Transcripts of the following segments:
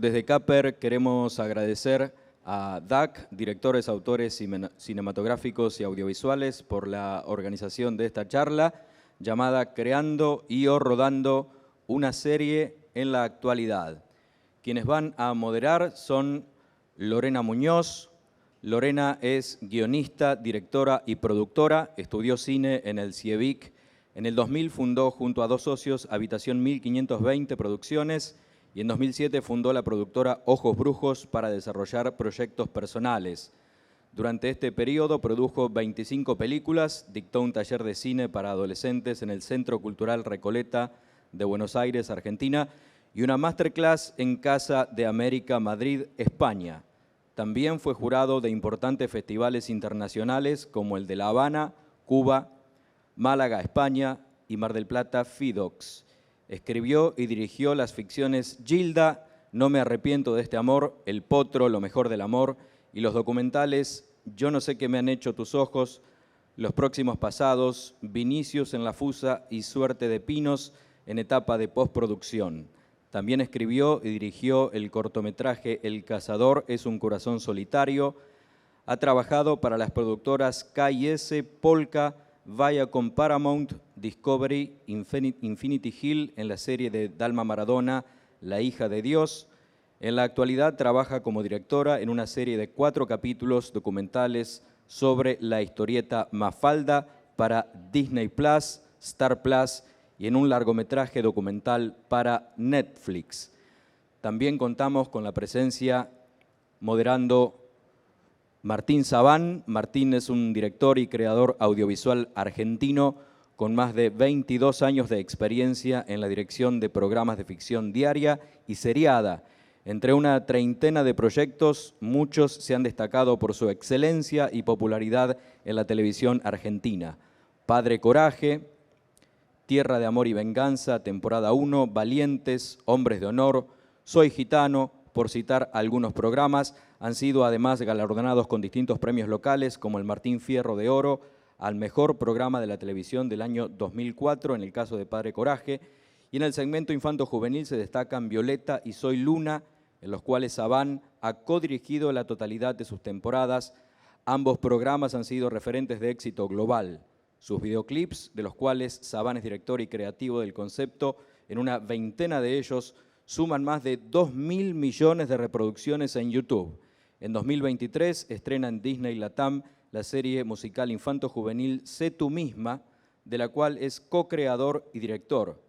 desde Caper queremos agradecer a DAC, directores, autores cinematográficos y audiovisuales, por la organización de esta charla llamada Creando y/o Rodando una serie en la actualidad. Quienes van a moderar son Lorena Muñoz. Lorena es guionista, directora y productora, estudió cine en el CIEVIC. En el 2000 fundó junto a dos socios Habitación 1520 Producciones y en 2007 fundó la productora Ojos Brujos para desarrollar proyectos personales. Durante este periodo produjo 25 películas, dictó un taller de cine para adolescentes en el Centro Cultural Recoleta de Buenos Aires, Argentina, y una masterclass en Casa de América, Madrid, España. También fue jurado de importantes festivales internacionales como el de La Habana, Cuba, Málaga, España y Mar del Plata, FIDOX. Escribió y dirigió las ficciones Gilda, No me arrepiento de este amor, El potro, Lo mejor del amor, y los documentales Yo no sé qué me han hecho tus ojos, Los próximos pasados, Vinicius en la Fusa y Suerte de Pinos en etapa de postproducción. También escribió y dirigió el cortometraje El cazador es un corazón solitario. Ha trabajado para las productoras K&S, Polka, Viacom, Paramount, Discovery, Infinity Hill en la serie de Dalma Maradona, La hija de Dios. En la actualidad trabaja como directora en una serie de 4 capítulos documentales sobre la historieta Mafalda para Disney Plus, Star Plus y en un largometraje documental para Netflix. También contamos con la presencia moderando Martín Sabán. Martín es un director y creador audiovisual argentino con más de 22 años de experiencia en la dirección de programas de ficción diaria y seriada. Entre una treintena de proyectos, muchos se han destacado por su excelencia y popularidad en la televisión argentina. Padre Coraje, Tierra de Amor y Venganza, temporada 1, Valientes, Hombres de Honor, Soy Gitano, por citar algunos programas. Han sido además galardonados con distintos premios locales como el Martín Fierro de Oro al mejor programa de la televisión del año 2004 en el caso de Padre Coraje, y en el segmento infanto-juvenil se destacan Violeta y Soy Luna, en los cuales Sabán ha codirigido la totalidad de sus temporadas. Ambos programas han sido referentes de éxito global. Sus videoclips, de los cuales Sabán es director y creativo del concepto, en una veintena de ellos, suman más de 2.000 millones de reproducciones en YouTube. En 2023 estrena en Disney Latam la serie musical infanto-juvenil Sé tú misma, de la cual es co-creador y director.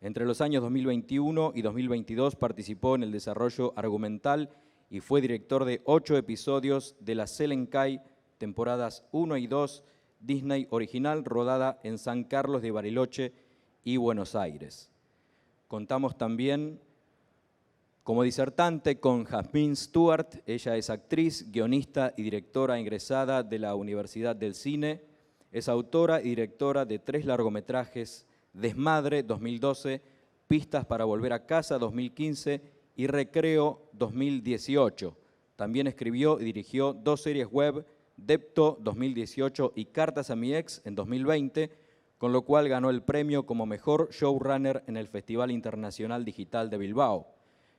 Entre los años 2021 y 2022 participó en el desarrollo argumental y fue director de 8 episodios de la Selenkai, temporadas 1 y 2, Disney original, rodada en San Carlos de Bariloche y Buenos Aires. Contamos también como disertante con Jasmine Stewart. Ella es actriz, guionista y directora egresada de la Universidad del Cine. Es autora y directora de 3 largometrajes: Desmadre, 2012, Pistas para volver a casa, 2015 y Recreo, 2018. También escribió y dirigió 2 series web, Depto, 2018 y Cartas a mi ex, en 2020, con lo cual ganó el premio como mejor showrunner en el Festival Internacional Digital de Bilbao.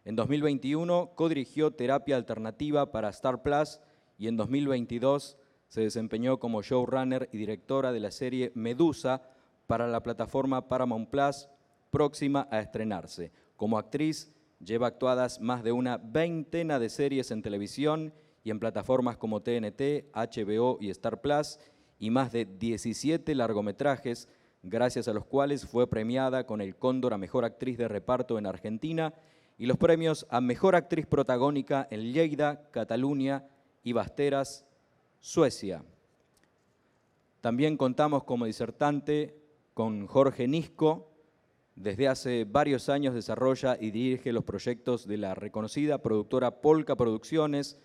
En 2021 codirigió Terapia Alternativa para Star Plus y en 2022 se desempeñó como showrunner y directora de la serie Medusa para la plataforma Paramount Plus, próxima a estrenarse. Como actriz, lleva actuadas más de una veintena de series en televisión y en plataformas como TNT, HBO y Star Plus, y más de 17 largometrajes, gracias a los cuales fue premiada con el Cóndor a Mejor Actriz de Reparto en Argentina y los premios a Mejor Actriz Protagónica en Lleida, Cataluña y Basteras, Suecia. También contamos como disertante con Jorge Nisco. Desde hace varios años desarrolla y dirige los proyectos de la reconocida productora Polka Producciones,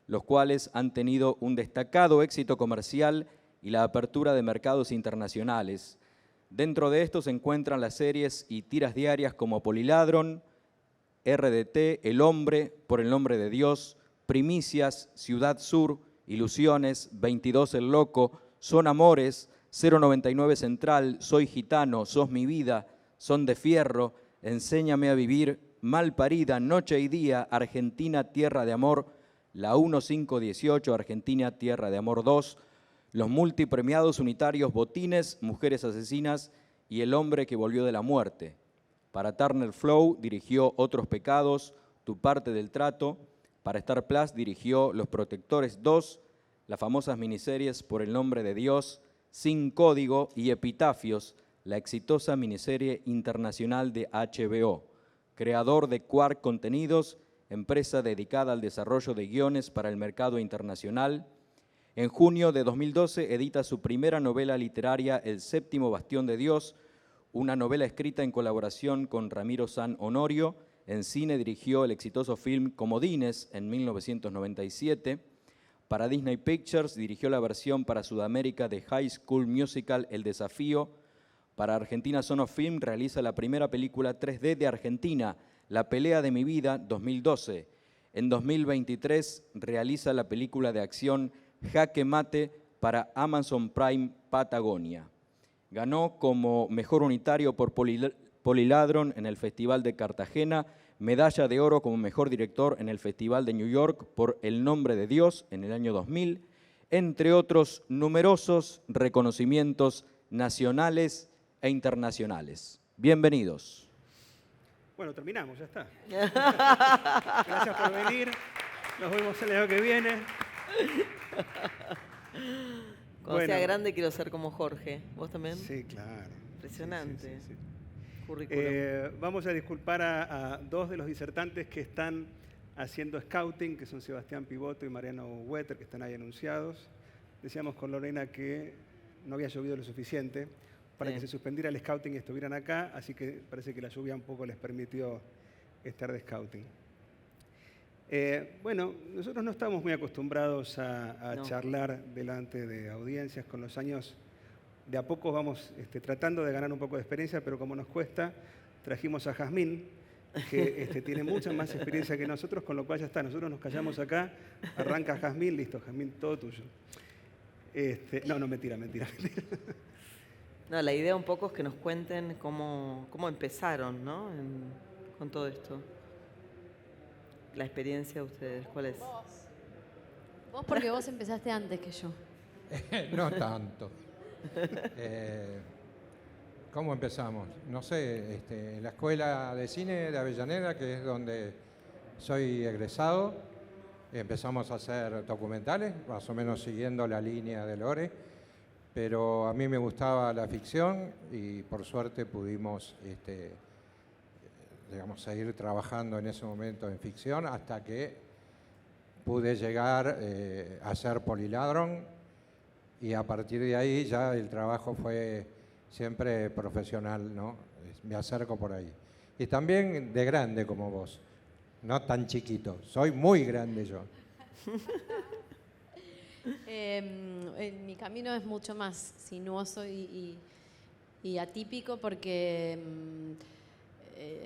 los cuales han tenido un destacado éxito comercial y la apertura de mercados internacionales. Dentro de estos se encuentran las series y tiras diarias como Poliladron, RDT, El Hombre, Por el Nombre de Dios, Primicias, Ciudad Sur, Ilusiones, 22 El Loco, Son Amores, 099 Central, Soy Gitano, Sos mi vida, Son de Fierro, Enséñame a Vivir, Malparida, Noche y Día, Argentina, Tierra de Amor, la 1518, Argentina, Tierra de Amor 2, los multipremiados unitarios Botines, Mujeres Asesinas y El Hombre que Volvió de la Muerte. Para Turner Flow dirigió Otros Pecados, Tu Parte del Trato. Para Star Plus dirigió Los Protectores 2, las famosas miniseries Por el Nombre de Dios, Sin Código y Epitafios, la exitosa miniserie internacional de HBO. Creador de Quark Contenidos, empresa dedicada al desarrollo de guiones para el mercado internacional. En junio de 2012 edita su primera novela literaria, El Séptimo Bastión de Dios, una novela escrita en colaboración con Ramiro San Honorio. En cine dirigió el exitoso film Comodines en 1997. Para Disney Pictures dirigió la versión para Sudamérica de High School Musical El Desafío. Para Argentina Sono Film realiza la primera película 3D de Argentina, La Pelea de mi Vida, 2012. En 2023 realiza la película de acción Jaque Mate para Amazon Prime Patagonia. Ganó como Mejor Unitario por Poliladron en el Festival de Cartagena, medalla de oro como Mejor Director en el Festival de New York por El Nombre de Dios en el año 2000, entre otros numerosos reconocimientos nacionales e internacionales. Bienvenidos. Bueno, terminamos, ya está. Gracias por venir. Nos vemos el año que viene. Cuando sea grande quiero ser como Jorge. ¿Vos también? Sí, claro. Impresionante. Sí. Currículum. Vamos a disculpar a dos de los disertantes que están haciendo scouting, que son Sebastián Pivoto y Mariano Wetter, que están ahí anunciados. Decíamos con Lorena que no había llovido lo suficiente para que se suspendiera el scouting y estuvieran acá, así que parece que la lluvia un poco les permitió estar de scouting. Bueno, nosotros no estamos muy acostumbrados a charlar delante de audiencias. Con los años, de a poco vamos tratando de ganar un poco de experiencia, pero como nos cuesta, trajimos a Jazmín, que tiene mucha más experiencia que nosotros, con lo cual ya está. Nosotros nos callamos acá, arranca Jazmín, listo, Jazmín, todo tuyo. No, mentira. No, la idea un poco es que nos cuenten cómo empezaron, ¿no? Con todo esto. La experiencia de ustedes, ¿cuál es? Vos porque vos empezaste antes que yo. No tanto. ¿Cómo empezamos? No sé, en la Escuela de Cine de Avellaneda, que es donde soy egresado, empezamos a hacer documentales, más o menos siguiendo la línea de Lore, pero a mí me gustaba la ficción y por suerte pudimos seguir trabajando en ese momento en ficción hasta que pude llegar a hacer Poliladron y a partir de ahí ya el trabajo fue siempre profesional, ¿no? Me acerco por ahí. Y también de grande como vos, no tan chiquito, soy muy grande yo. Mi camino es mucho más sinuoso y atípico porque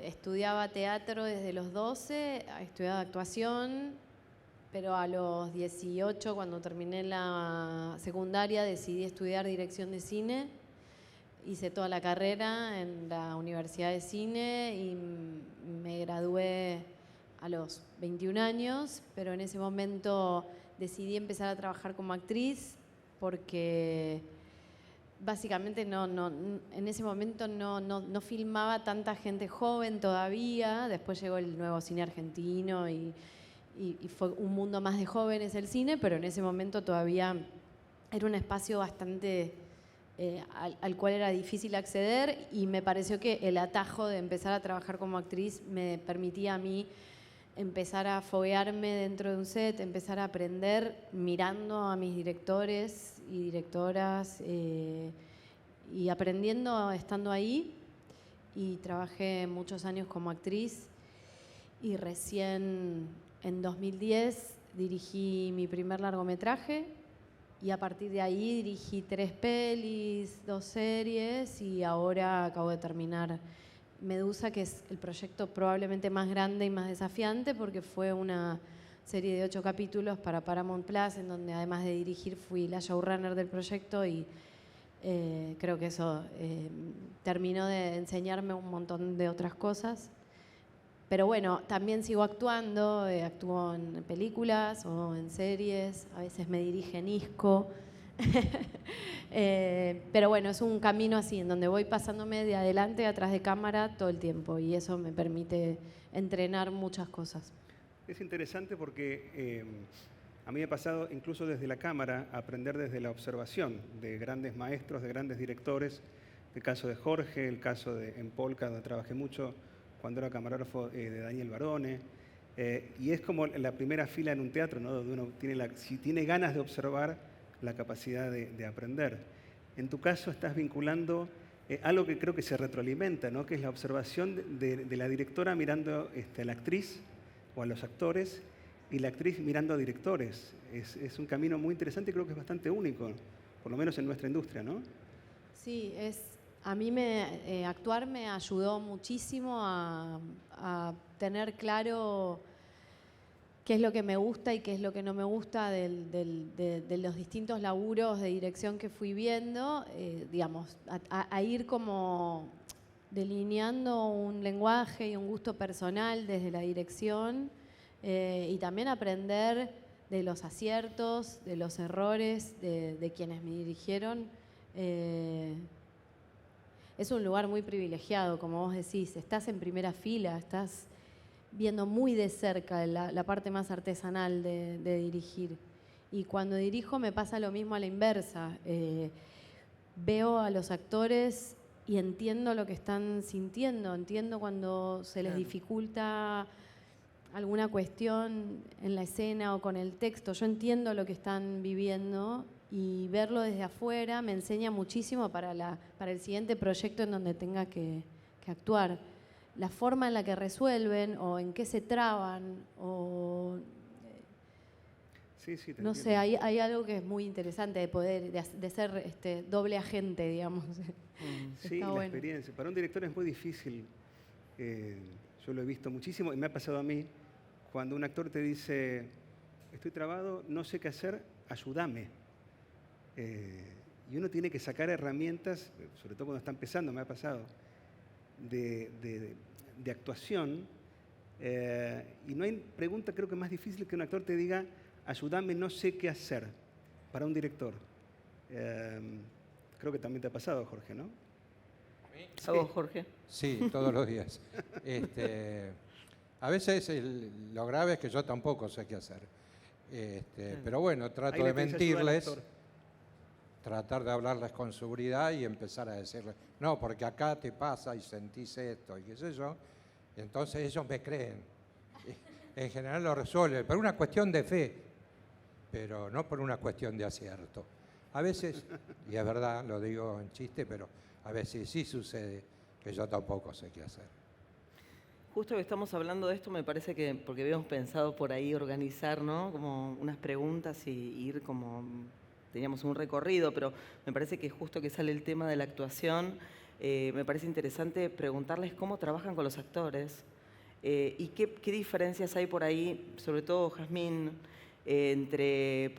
estudiaba teatro desde los 12, estudiaba actuación, pero a los 18, cuando terminé la secundaria, decidí estudiar dirección de cine. Hice toda la carrera en la Universidad de Cine y me gradué a los 21 años, pero en ese momento decidí empezar a trabajar como actriz porque básicamente en ese momento no filmaba tanta gente joven todavía. Después llegó el nuevo cine argentino y fue un mundo más de jóvenes el cine, pero en ese momento todavía era un espacio bastante al cual era difícil acceder, y me pareció que el atajo de empezar a trabajar como actriz me permitía a mí empezar a foguearme dentro de un set, empezar a aprender mirando a mis directores y directoras y aprendiendo estando ahí. Y trabajé muchos años como actriz y recién en 2010 dirigí mi primer largometraje y a partir de ahí dirigí 3 pelis, 2 series y ahora acabo de terminar Medusa, que es el proyecto probablemente más grande y más desafiante porque fue una serie de 8 capítulos para Paramount Plus, en donde además de dirigir fui la showrunner del proyecto y creo que eso terminó de enseñarme un montón de otras cosas. Pero bueno, también sigo actuando, actúo en películas o en series, a veces me dirige Nisco. Pero bueno, es un camino así, en donde voy pasándome de adelante a atrás de cámara todo el tiempo y eso me permite entrenar muchas cosas. Es interesante porque a mí me ha pasado, incluso desde la cámara, aprender desde la observación de grandes maestros, de grandes directores. El caso de Jorge, el caso de en Polka, donde trabajé mucho cuando era camarógrafo, de Daniel Barone. Y es como la primera fila en un teatro, ¿no? Donde uno tiene si tiene ganas de observar, la capacidad de aprender. En tu caso estás vinculando algo que creo que se retroalimenta, ¿no? Que es la observación de la directora mirando a la actriz o a los actores y la actriz mirando a directores. Es un camino muy interesante y creo que es bastante único, por lo menos en nuestra industria, ¿no? Sí, a mí actuar me ayudó muchísimo a tener claro qué es lo que me gusta y qué es lo que no me gusta de los distintos laburos de dirección que fui viendo, digamos, a ir como delineando un lenguaje y un gusto personal desde la dirección y también aprender de los aciertos, de los errores de quienes me dirigieron. Es un lugar muy privilegiado, como vos decís, estás en primera fila, estás viendo muy de cerca la parte más artesanal de dirigir. Y cuando dirijo me pasa lo mismo a la inversa. Veo a los actores y entiendo lo que están sintiendo, entiendo cuando se les dificulta alguna cuestión en la escena o con el texto. Yo entiendo lo que están viviendo y verlo desde afuera me enseña muchísimo para el siguiente proyecto en donde tenga que actuar. La forma en la que resuelven o en qué se traban o sí, te no entiendo. sé, hay algo que es muy interesante de poder de ser doble agente, digamos. Sí, la experiencia. Para un director es muy difícil. Yo lo he visto muchísimo y me ha pasado a mí cuando un actor te dice, estoy trabado, no sé qué hacer, ayúdame. Y uno tiene que sacar herramientas, sobre todo cuando está empezando, me ha pasado, de actuación. Y no hay pregunta, creo que más difícil que un actor te diga, ayúdame, no sé qué hacer, para un director. Creo que también te ha pasado, Jorge, ¿no? ¿A vos, Jorge? Sí, todos los días. A veces lo grave es que yo tampoco sé qué hacer. Pero bueno, trato de mentirles, tratar de hablarles con seguridad y empezar a decirles, no, porque acá te pasa y sentís esto y qué sé yo. Y entonces ellos me creen. En general lo resuelven, por una cuestión de fe, pero no por una cuestión de acierto. A veces, y es verdad, lo digo en chiste, pero a veces sí sucede que yo tampoco sé qué hacer. Justo que estamos hablando de esto, me parece que, porque habíamos pensado por ahí organizar, ¿no? Como unas preguntas y ir como, teníamos un recorrido, pero me parece que justo que sale el tema de la actuación, me parece interesante preguntarles cómo trabajan con los actores y qué diferencias hay por ahí, sobre todo Jazmín, entre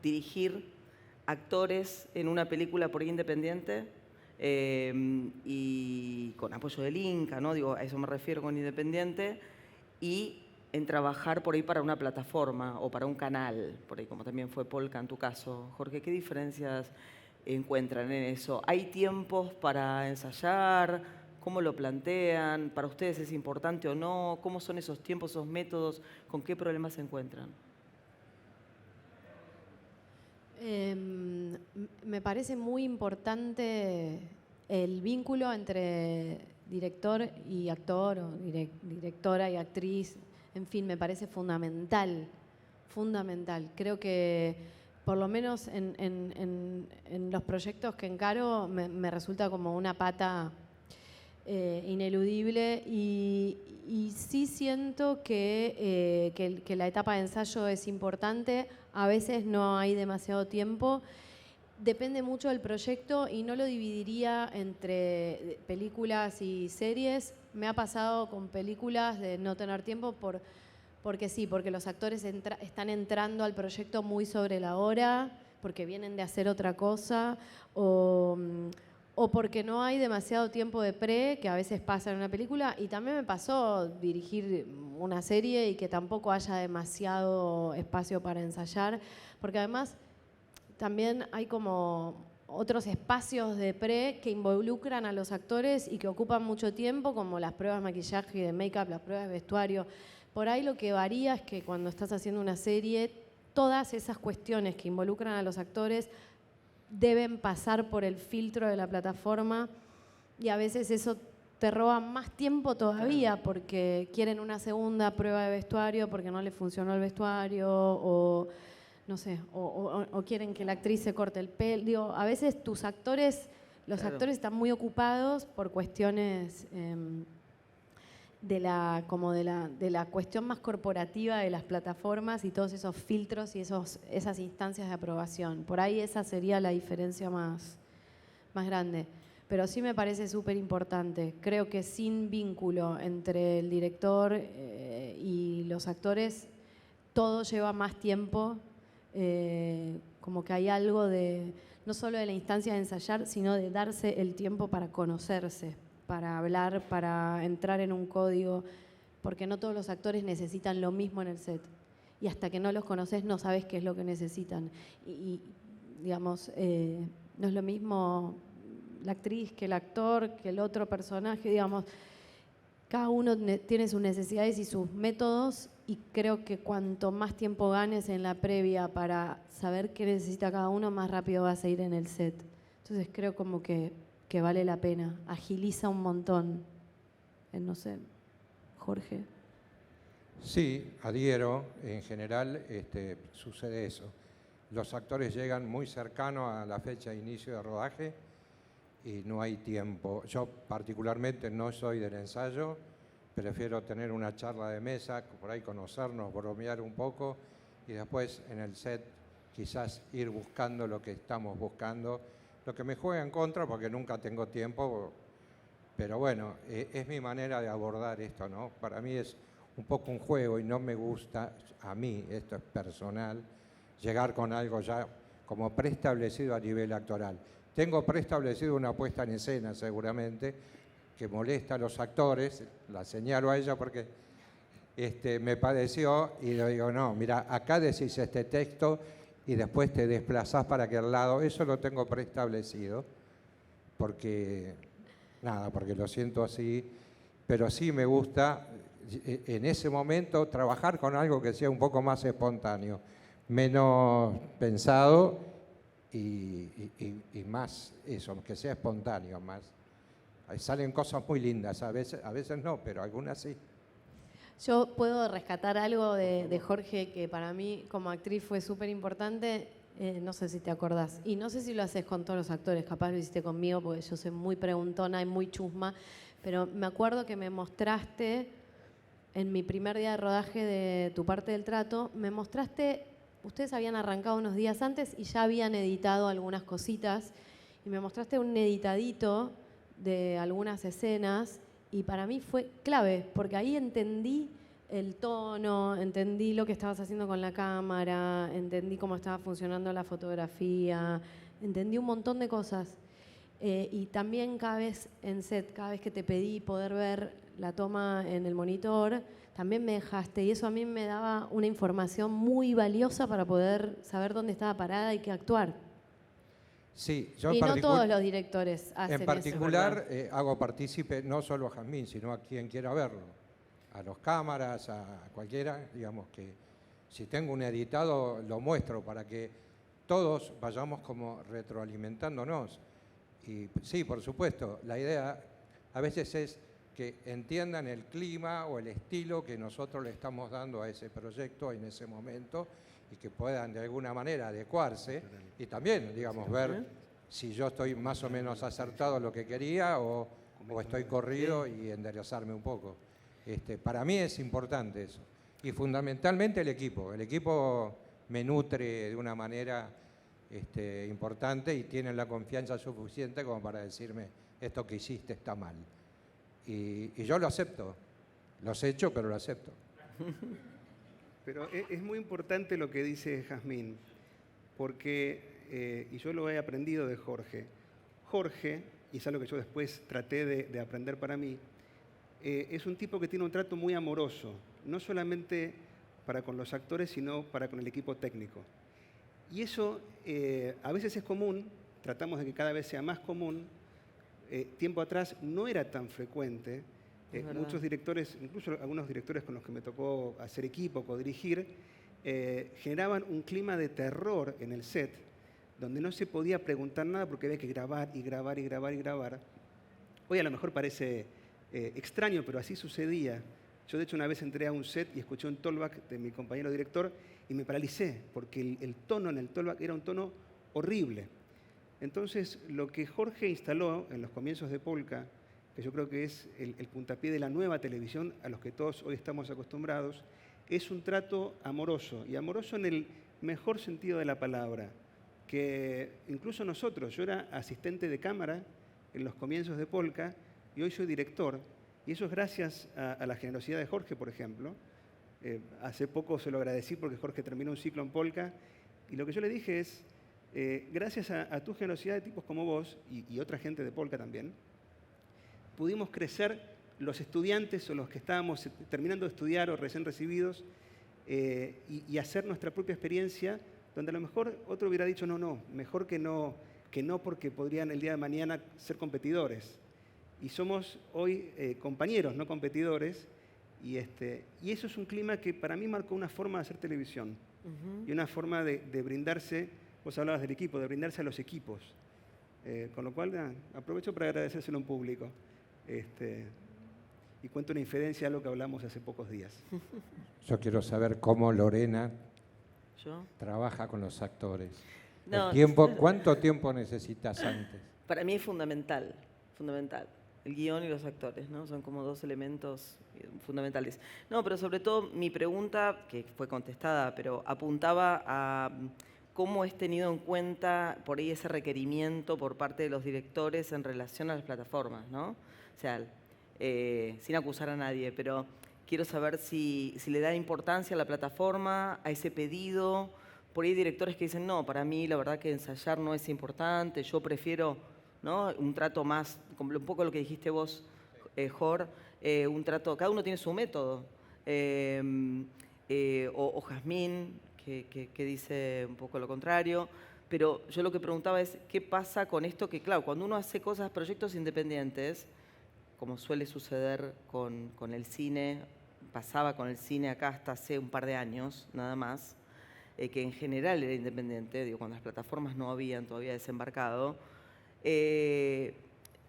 dirigir actores en una película por ahí independiente y con apoyo del Inca, ¿no? Digo, a eso me refiero con independiente, y en trabajar por ahí para una plataforma o para un canal, por ahí como también fue Polka en tu caso. Jorge, ¿qué diferencias encuentran en eso? ¿Hay tiempos para ensayar? ¿Cómo lo plantean? ¿Para ustedes es importante o no? ¿Cómo son esos tiempos, esos métodos? ¿Con qué problemas se encuentran? Me parece muy importante el vínculo entre director y actor, o directora y actriz. En fin, me parece fundamental, fundamental. Creo que por lo menos en los proyectos que encaro me resulta como una pata ineludible y sí siento que la etapa de ensayo es importante. A veces no hay demasiado tiempo. Depende mucho del proyecto y no lo dividiría entre películas y series. Me ha pasado con películas de no tener tiempo porque sí, porque los actores están entrando al proyecto muy sobre la hora, porque vienen de hacer otra cosa o o porque no hay demasiado tiempo de pre, que a veces pasa en una película, y también me pasó dirigir una serie y que tampoco haya demasiado espacio para ensayar, porque además también hay como otros espacios de pre que involucran a los actores y que ocupan mucho tiempo, como las pruebas de maquillaje y de make-up, las pruebas de vestuario. Por ahí lo que varía es que cuando estás haciendo una serie, todas esas cuestiones que involucran a los actores deben pasar por el filtro de la plataforma y a veces eso te roba más tiempo todavía porque quieren una segunda prueba de vestuario porque no les funcionó el vestuario o no sé, o quieren que la actriz se corte el pelo. Digo, a veces tus actores, los actores están muy ocupados por cuestiones de la cuestión más corporativa de las plataformas y todos esos filtros y esas instancias de aprobación. Por ahí esa sería la diferencia más grande. Pero sí me parece súper importante. Creo que sin vínculo entre el director y los actores, todo lleva más tiempo. Como que hay algo de, no solo de la instancia de ensayar, sino de darse el tiempo para conocerse, para hablar, para entrar en un código, porque no todos los actores necesitan lo mismo en el set. Y hasta que no los conoces no sabes qué es lo que necesitan. Y digamos, no es lo mismo la actriz que el actor, que el otro personaje, digamos, cada uno tiene sus necesidades y sus métodos y creo que cuanto más tiempo ganes en la previa para saber qué necesita cada uno, más rápido vas a ir en el set. Entonces creo como que vale la pena, agiliza un montón. No sé, Jorge. Sí, adhiero. En general sucede eso. Los actores llegan muy cercanos a la fecha de inicio de rodaje y no hay tiempo. Yo particularmente no soy del ensayo, prefiero tener una charla de mesa, por ahí conocernos, bromear un poco y después en el set quizás ir buscando lo que estamos buscando. Lo que me juega en contra porque nunca tengo tiempo, pero bueno, es mi manera de abordar esto, ¿no? Para mí es un poco un juego y no me gusta, a mí, esto es personal, llegar con algo ya como preestablecido a nivel actoral. Tengo preestablecido una puesta en escena seguramente que molesta a los actores, la señalo a ella porque me padeció y le digo, no, mira, acá decís este texto y después te desplazás para aquel lado, eso lo tengo preestablecido, porque lo siento así, pero sí me gusta en ese momento trabajar con algo que sea un poco más espontáneo, menos pensado y más eso, que sea espontáneo más. Ahí salen cosas muy lindas, a veces no, pero algunas sí. Yo puedo rescatar algo de Jorge que para mí como actriz fue súper importante, no sé si te acordás, y no sé si lo haces con todos los actores, capaz lo hiciste conmigo porque yo soy muy preguntona y muy chusma, pero me acuerdo que me mostraste, en mi primer día de rodaje de Tu parte del trato, me mostraste, ustedes habían arrancado unos días antes y ya habían editado algunas cositas, y me mostraste un editadito de algunas escenas, y para mí fue clave, porque ahí entendí el tono, entendí lo que estabas haciendo con la cámara, entendí cómo estaba funcionando la fotografía, entendí un montón de cosas. Y también cada vez en set, cada vez que te pedí poder ver la toma en el monitor, también me dejaste, y eso a mí me daba una información muy valiosa para poder saber dónde estaba parada y qué actuar. Sí, yo y no todos los directores hacen eso. En particular, hago partícipe no solo a Jazmín, sino a quien quiera verlo. A los cámaras, a cualquiera, digamos que si tengo un editado lo muestro para que todos vayamos como retroalimentándonos. Y sí, por supuesto, la idea a veces es que entiendan el clima o el estilo que nosotros le estamos dando a ese proyecto en ese momento y que puedan de alguna manera adecuarse y también, digamos, ver si yo estoy más o menos acertado a lo que quería o estoy corrido y enderezarme un poco. Para mí es importante eso. Y fundamentalmente el equipo me nutre de una manera importante y tienen la confianza suficiente como para decirme esto que hiciste está mal. Y yo lo acepto. Lo he hecho, pero lo acepto. Pero es muy importante lo que dice Jazmín, porque, y yo lo he aprendido de Jorge, Jorge y es algo que yo después traté de aprender para mí, es un tipo que tiene un trato muy amoroso, no solamente para con los actores, sino para con el equipo técnico. Y eso a veces es común, tratamos de que cada vez sea más común. Tiempo atrás no era tan frecuente. Muchos directores, incluso algunos directores con los que me tocó hacer equipo, codirigir, generaban un clima de terror en el set, donde no se podía preguntar nada porque había que grabar y grabar y grabar y grabar. Hoy a lo mejor parece extraño, pero así sucedía. Yo de hecho una vez entré a un set y escuché un talkback de mi compañero director y me paralicé, porque el tono en el talkback era un tono horrible. Entonces, lo que Jorge instaló en los comienzos de Polka, que yo creo que es el puntapié de la nueva televisión a los que todos hoy estamos acostumbrados, es un trato amoroso, y amoroso en el mejor sentido de la palabra, que incluso nosotros, yo era asistente de cámara en los comienzos de Polka, y hoy soy director, y eso es gracias a la generosidad de Jorge, por ejemplo. Hace poco se lo agradecí porque Jorge terminó un ciclo en Polka, y lo que yo le dije es, gracias a tu generosidad de tipos como vos, y otra gente de Polka también, pudimos crecer los estudiantes o los que estábamos terminando de estudiar o recién recibidos, y hacer nuestra propia experiencia, donde a lo mejor otro hubiera dicho, no, mejor que no porque podrían el día de mañana ser competidores. Y somos hoy compañeros, no competidores, y eso es un clima que para mí marcó una forma de hacer televisión, y una forma de brindarse, vos hablabas del equipo, de brindarse a los equipos. Con lo cual, aprovecho para agradecérselo en público. Y cuento una infidencia a lo que hablamos hace pocos días. Yo quiero saber cómo Lorena trabaja con los actores. No, ¿Cuánto tiempo necesitas antes? Para mí es fundamental. El guión y los actores, ¿no? Son como dos elementos fundamentales. No, pero sobre todo mi pregunta, que fue contestada, pero apuntaba a cómo es tenido en cuenta por ahí ese requerimiento por parte de los directores en relación a las plataformas, ¿no? O sea, sin acusar a nadie, pero quiero saber si le da importancia a la plataforma, a ese pedido. Por ahí hay directores que dicen, no, para mí la verdad que ensayar no es importante, yo prefiero, ¿no?, un trato más, como un poco lo que dijiste vos, Jor, un trato, cada uno tiene su método. O Jazmín, que dice un poco lo contrario. Pero yo lo que preguntaba es, ¿qué pasa con esto? Que claro, cuando uno hace proyectos independientes, como suele suceder con el cine, pasaba con el cine acá hasta hace un par de años, nada más, que en general era independiente, digo, cuando las plataformas no habían todavía desembarcado,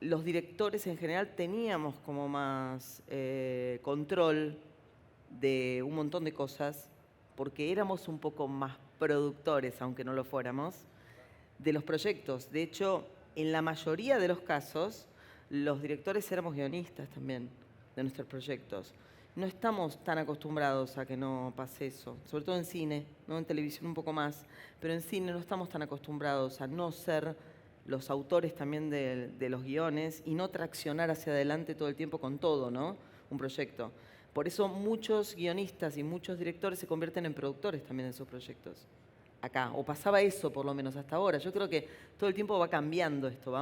los directores en general teníamos como más control de un montón de cosas, porque éramos un poco más productores, aunque no lo fuéramos, de los proyectos. De hecho, en la mayoría de los casos, los directores éramos guionistas también de nuestros proyectos. No estamos tan acostumbrados a que no pase eso, sobre todo en cine, ¿no? En televisión un poco más, pero en cine no estamos tan acostumbrados a no ser los autores también de los guiones y no traccionar hacia adelante todo el tiempo con todo, ¿no? Un proyecto. Por eso muchos guionistas y muchos directores se convierten en productores también de esos proyectos. Acá, o pasaba eso por lo menos hasta ahora. Yo creo que todo el tiempo va cambiando esto,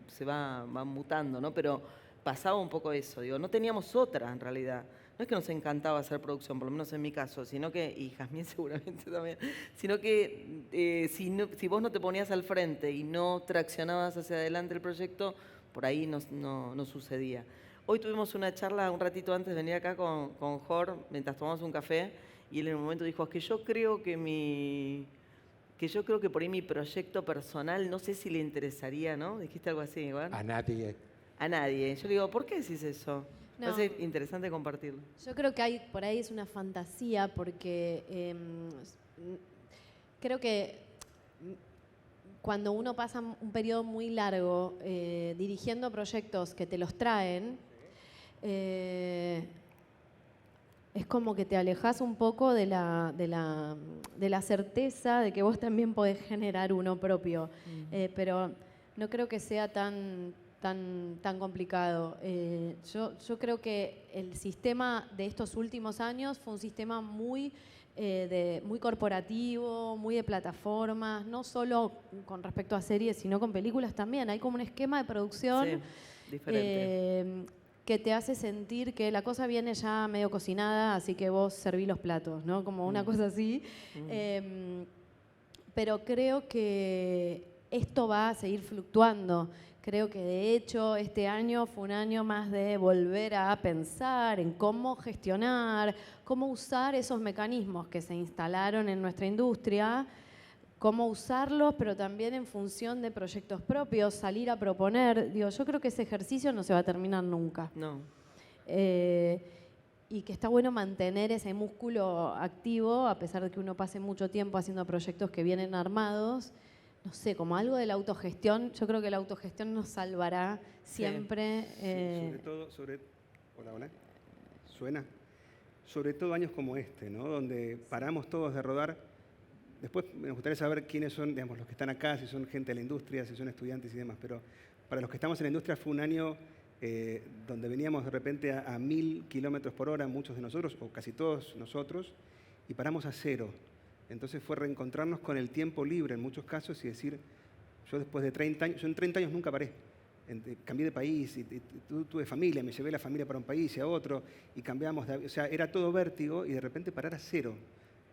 se va mutando, ¿no? Pero pasaba un poco eso, digo, no teníamos otra en realidad. No es que nos encantaba hacer producción, por lo menos en mi caso, sino que, y Jazmín seguramente también, sino que si vos no te ponías al frente y no traccionabas hacia adelante el proyecto, por ahí no sucedía. Hoy tuvimos una charla un ratito antes de venir acá con Jor, mientras tomamos un café, y él en un momento dijo, es que yo creo que por ahí mi proyecto personal, no sé si le interesaría, ¿no? Dijiste algo así, igual. A nadie. A nadie. Yo le digo, ¿por qué decís eso? No. Me parece interesante compartirlo. Yo creo que por ahí es una fantasía porque creo que cuando uno pasa un periodo muy largo dirigiendo proyectos que te los traen, es como que te alejas un poco de la certeza de que vos también podés generar uno propio. Pero no creo que sea tan tan complicado. Yo creo que el sistema de estos últimos años fue un sistema muy corporativo, muy de plataformas, no solo con respecto a series, sino con películas también. Hay como un esquema de producción diferente. Que te hace sentir que la cosa viene ya medio cocinada, así que vos serví los platos, ¿no? Como una cosa así. Pero creo que esto va a seguir fluctuando. Creo que de hecho este año fue un año más de volver a pensar en cómo gestionar, cómo usar esos mecanismos que se instalaron en nuestra industria, cómo usarlos, pero también en función de proyectos propios, salir a proponer. Digo, yo creo que ese ejercicio no se va a terminar nunca. No. Y que está bueno mantener ese músculo activo, a pesar de que uno pase mucho tiempo haciendo proyectos que vienen armados. No sé, como algo de la autogestión, yo creo que la autogestión nos salvará siempre. Sí, hola, ¿suena? Sobre todo años como este, ¿no? Donde paramos todos de rodar. Después me gustaría saber quiénes son, digamos, los que están acá, si son gente de la industria, si son estudiantes y demás, pero para los que estamos en la industria fue un año donde veníamos de repente a 1000 kilómetros por hora, muchos de nosotros, o casi todos nosotros, y paramos a 0. Entonces fue reencontrarnos con el tiempo libre en muchos casos y decir, yo después de 30 años, yo en 30 años nunca paré. Cambié de país, y tuve familia, me llevé la familia para un país y a otro, y cambiamos, o sea, era todo vértigo y de repente parar a 0.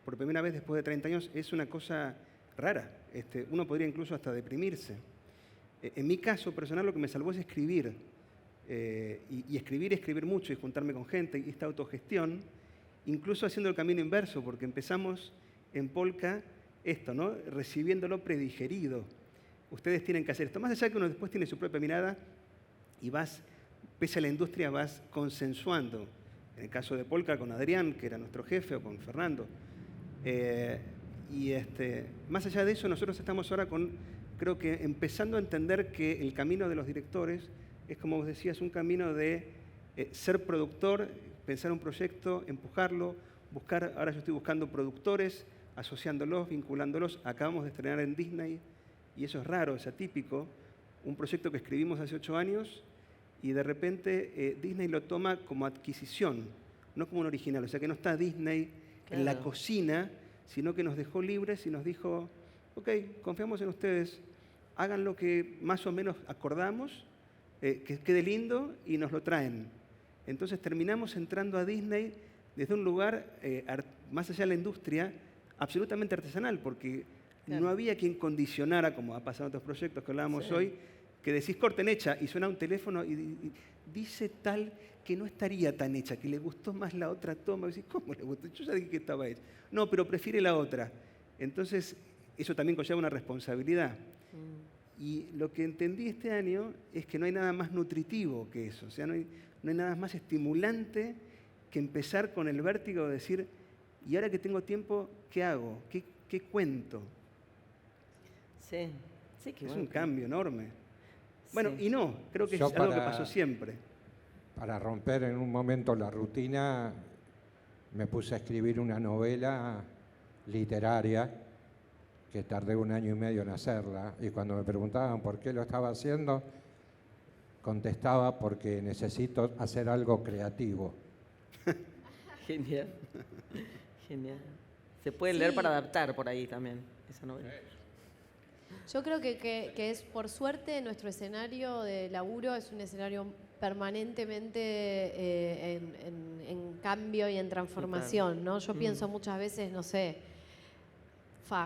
Por primera vez después de 30 años es una cosa rara. Uno podría incluso hasta deprimirse. En mi caso personal lo que me salvó es escribir. Y escribir mucho y juntarme con gente y esta autogestión, incluso haciendo el camino inverso, porque empezamos en Polka esto, ¿no? Recibiéndolo predigerido. Ustedes tienen que hacer esto. Más allá de que uno después tiene su propia mirada y vas, pese a la industria, vas consensuando. En el caso de Polka con Adrián, que era nuestro jefe, o con Fernando. Más allá de eso, nosotros estamos ahora creo que empezando a entender que el camino de los directores es, como vos decías, un camino de ser productor, pensar un proyecto, empujarlo, buscar, ahora yo estoy buscando productores, asociándolos, vinculándolos. Acabamos de estrenar en Disney, y eso es raro, es atípico, un proyecto que escribimos hace 8 años y de repente Disney lo toma como adquisición, no como un original. O sea que no está Disney en la cocina, sino que nos dejó libres y nos dijo, ok, confiamos en ustedes, hagan lo que más o menos acordamos, que quede lindo y nos lo traen. Entonces terminamos entrando a Disney desde un lugar, más allá de la industria, absolutamente artesanal, porque no había quien condicionara, como ha pasado en otros proyectos que hablábamos hoy, que decís corten hecha y suena un teléfono y dice tal que no estaría tan hecha, que le gustó más la otra toma. Y decís, ¿cómo le gustó? Yo ya dije que estaba hecha. No, pero prefiere la otra. Entonces, eso también conlleva una responsabilidad. Y lo que entendí este año es que no hay nada más nutritivo que eso. O sea, no hay nada más estimulante que empezar con el vértigo de decir, y ahora que tengo tiempo, ¿qué hago? ¿Qué cuento? Sí, que es un cambio enorme. Bueno, y no, creo que es algo que pasó siempre. Para romper en un momento la rutina, me puse a escribir una novela literaria que tardé 1 año y medio en hacerla. Y cuando me preguntaban por qué lo estaba haciendo, contestaba porque necesito hacer algo creativo. Genial. Genial. Se puede leer para adaptar por ahí también esa novela. Yo creo que es, por suerte, nuestro escenario de laburo es un escenario permanentemente en cambio y en transformación, ¿no? Yo pienso muchas veces, no sé,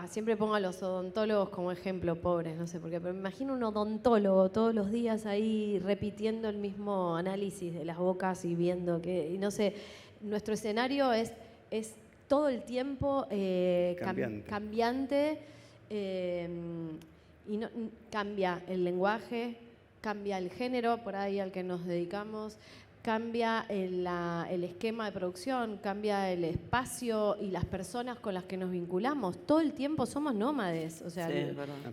siempre pongo a los odontólogos como ejemplo, pobres, no sé por qué, pero me imagino un odontólogo todos los días ahí repitiendo el mismo análisis de las bocas y viendo que, y no sé, nuestro escenario es todo el tiempo cambiante. Y cambia el lenguaje, cambia el género por ahí al que nos dedicamos, cambia el esquema de producción, cambia el espacio y las personas con las que nos vinculamos. Todo el tiempo somos nómades, o sea,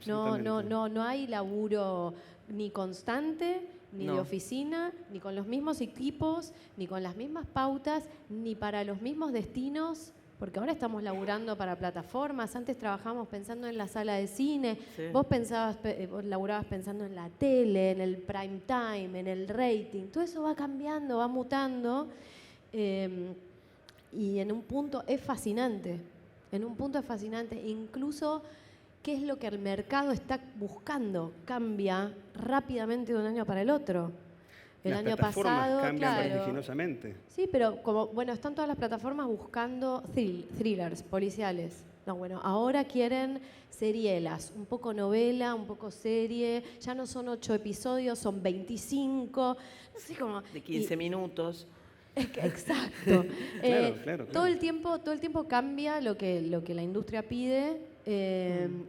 no hay laburo ni constante, ni de oficina, ni con los mismos equipos, ni con las mismas pautas, ni para los mismos destinos, Porque ahora estamos laburando para plataformas, antes trabajábamos pensando en la sala de cine, Sí. vos laburabas pensando en la tele, en el prime time, en el rating, todo eso va cambiando, va mutando, y en un punto es fascinante, incluso qué es lo que el mercado está buscando, cambia rápidamente de un año para el otro. El Las año plataformas pasado, cambian claro. vertiginosamente. Sí, pero están todas las plataformas buscando thrillers, policiales. No, bueno, ahora quieren serielas, un poco novela, un poco serie. Ya no son 8 episodios, son 25. No sé cómo. De 15 minutos. Exacto. Claro. Todo el tiempo cambia lo que la industria pide,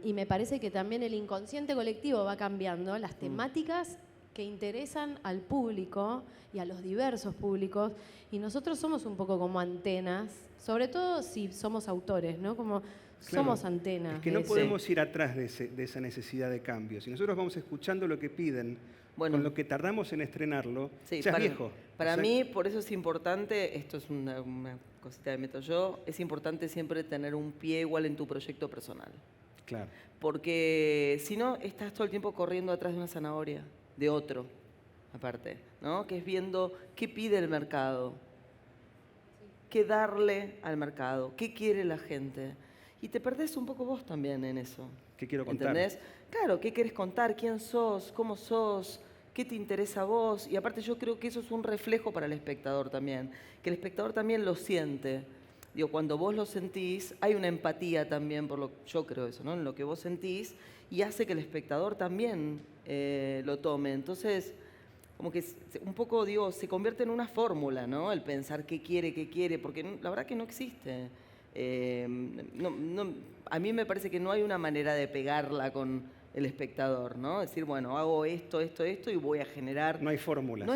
y me parece que también el inconsciente colectivo va cambiando, las temáticas que interesan al público y a los diversos públicos, y nosotros somos un poco como antenas, sobre todo si somos autores, ¿no? Como somos antenas. Es que no podemos ir atrás de esa necesidad de cambio. Si nosotros vamos escuchando lo que piden, con lo que tardamos en estrenarlo, Sí, ya es viejo. Para mí, por eso es importante, esto es una cosita que meto yo, es importante siempre tener un pie igual en tu proyecto personal. Claro. Porque si no, estás todo el tiempo corriendo atrás de una zanahoria, de otro, aparte, ¿no? Que es viendo qué pide el mercado, qué darle al mercado, qué quiere la gente. Y te perdés un poco vos también en eso. ¿Qué quiero contar? ¿Entendés? Claro, ¿qué querés contar? ¿Quién sos? ¿Cómo sos? ¿Qué te interesa a vos? Y aparte yo creo que eso es un reflejo para el espectador también, que el espectador también lo siente. Digo, cuando vos lo sentís, hay una empatía también, yo creo eso, ¿no? En lo que vos sentís, y hace que el espectador también lo tome. Entonces, como que un poco, digo, se convierte en una fórmula, ¿no? El pensar qué quiere, porque la verdad que no existe. A mí me parece que no hay una manera de pegarla con el espectador, ¿no? Decir, bueno, hago esto y voy a generar... No hay fórmulas. No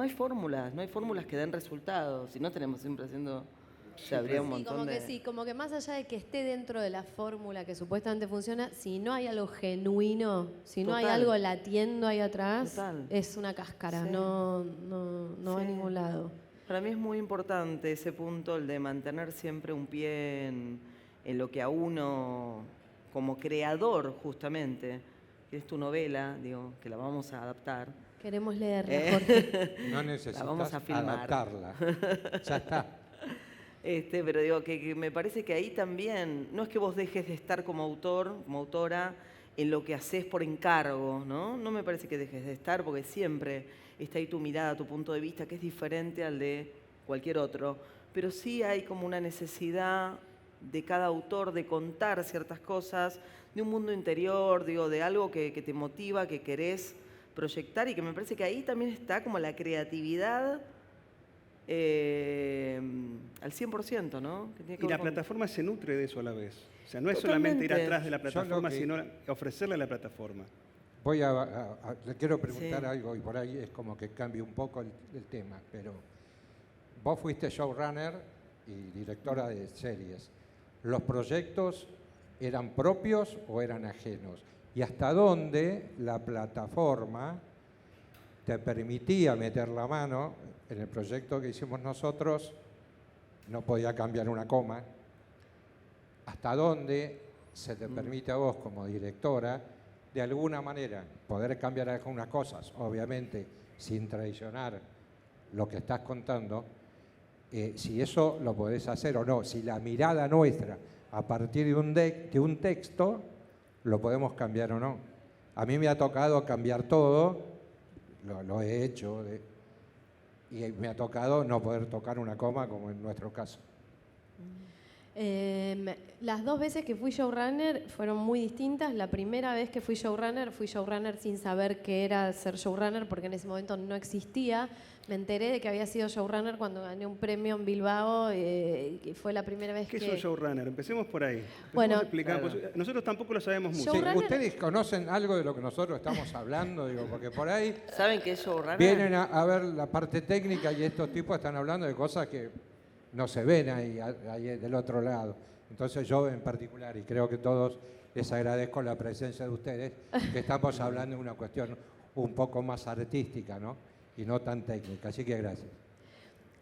hay fórmulas que den resultados. Si no, tenemos siempre haciendo... habría un montón como que más allá de que esté dentro de la fórmula que supuestamente funciona, si no hay algo genuino, si no hay algo latiendo ahí atrás, es una cáscara, Sí. no va a ningún lado. Para mí es muy importante ese punto, el de mantener siempre un pie en lo que a uno, como creador justamente, que es tu novela, digo, que la vamos a adaptar. Queremos leerla, Jorge. No necesitas vamos a filmar. adaptarla. Ya está. Pero digo que me parece que ahí también, no es que vos dejes de estar como autor, como autora, en lo que haces por encargo, ¿no? No me parece que dejes de estar, porque siempre está ahí tu mirada, tu punto de vista, que es diferente al de cualquier otro. Pero sí hay como una necesidad de cada autor de contar ciertas cosas, de un mundo interior, digo, de algo que te motiva, que querés proyectar, y que me parece que ahí también está como la creatividad al 100%, ¿no? Que tiene que Y ver la con... plataforma se nutre de eso a la vez. O sea, no es Totalmente. solamente ir atrás de la plataforma, que- sino ofrecerle a la plataforma. Le quiero preguntar Sí. algo, y por ahí es como que cambia un poco el tema, pero vos fuiste showrunner y directora de series. ¿Los proyectos eran propios o eran ajenos? ¿Y hasta dónde la plataforma te permitía meter la mano? En el proyecto que hicimos nosotros no podía cambiar una coma. ¿Hasta dónde se te permite a vos como directora, de alguna manera, poder cambiar algunas cosas, obviamente sin traicionar lo que estás contando, si eso lo podés hacer o no, si la mirada nuestra a partir de un texto lo podemos cambiar o no? A mí me ha tocado cambiar todo, lo he hecho, y me ha tocado no poder tocar una coma, como en nuestro caso. Las 2 veces que fui showrunner fueron muy distintas. La primera vez que fui showrunner sin saber qué era ser showrunner, porque en ese momento no existía. Me enteré de que había sido showrunner cuando gané un premio en Bilbao, que fue la primera vez ¿Qué que... es un showrunner? Empecemos por ahí. Bueno, A explicar, pues, nosotros tampoco lo sabemos mucho. Sí, Showrunner- ¿ustedes conocen algo de lo que nosotros estamos hablando? Digo, porque por ahí ¿Saben qué es showrunner? vienen a ver la parte técnica y estos tipos están hablando de cosas que no se ven ahí del otro lado. Entonces yo en particular, y creo que todos les agradezco la presencia de ustedes, que estamos hablando de una cuestión un poco más artística, ¿no? Y no tan técnica. Así que gracias.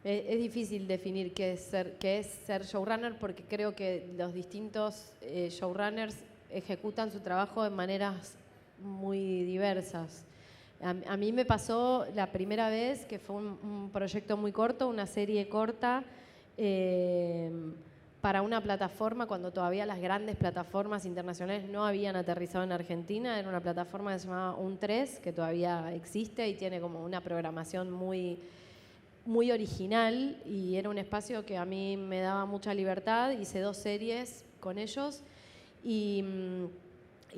Es difícil definir qué es ser showrunner porque creo que los distintos showrunners ejecutan su trabajo de maneras muy diversas. A mí me pasó la primera vez que fue un proyecto muy corto, una serie corta para una plataforma cuando todavía las grandes plataformas internacionales no habían aterrizado en Argentina. Era una plataforma que se llamaba Un3, que todavía existe y tiene como una programación muy original, y era un espacio que a mí me daba mucha libertad. Hice 2 series con ellos y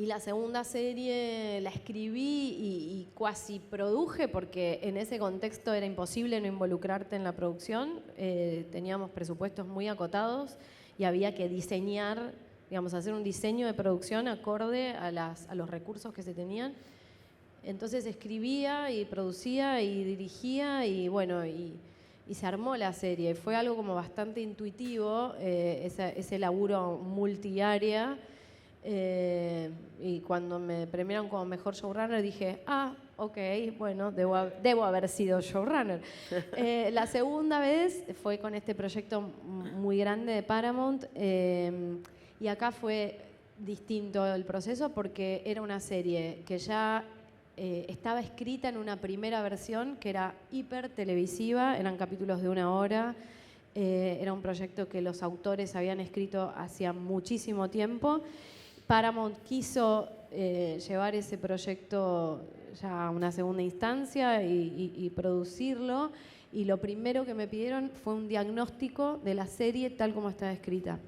la segunda serie la escribí y cuasi produje porque en ese contexto era imposible no involucrarte en la producción. Teníamos presupuestos muy acotados y había que diseñar, digamos, hacer un diseño de producción acorde a los recursos que se tenían. Entonces escribía y producía y dirigía y bueno, y se armó la serie. Fue algo como bastante intuitivo, ese laburo multiárea. Y cuando me premiaron como mejor showrunner dije, ok, bueno, debo haber sido showrunner. La segunda vez fue con este proyecto muy grande de Paramount, y acá fue distinto el proceso porque era una serie que ya estaba escrita en una primera versión que era hiper televisiva, eran capítulos de 1 hora. Era un proyecto que los autores habían escrito hacía muchísimo tiempo. Paramount quiso llevar ese proyecto ya a una segunda instancia y producirlo, y lo primero que me pidieron fue un diagnóstico de la serie tal como estaba escrita.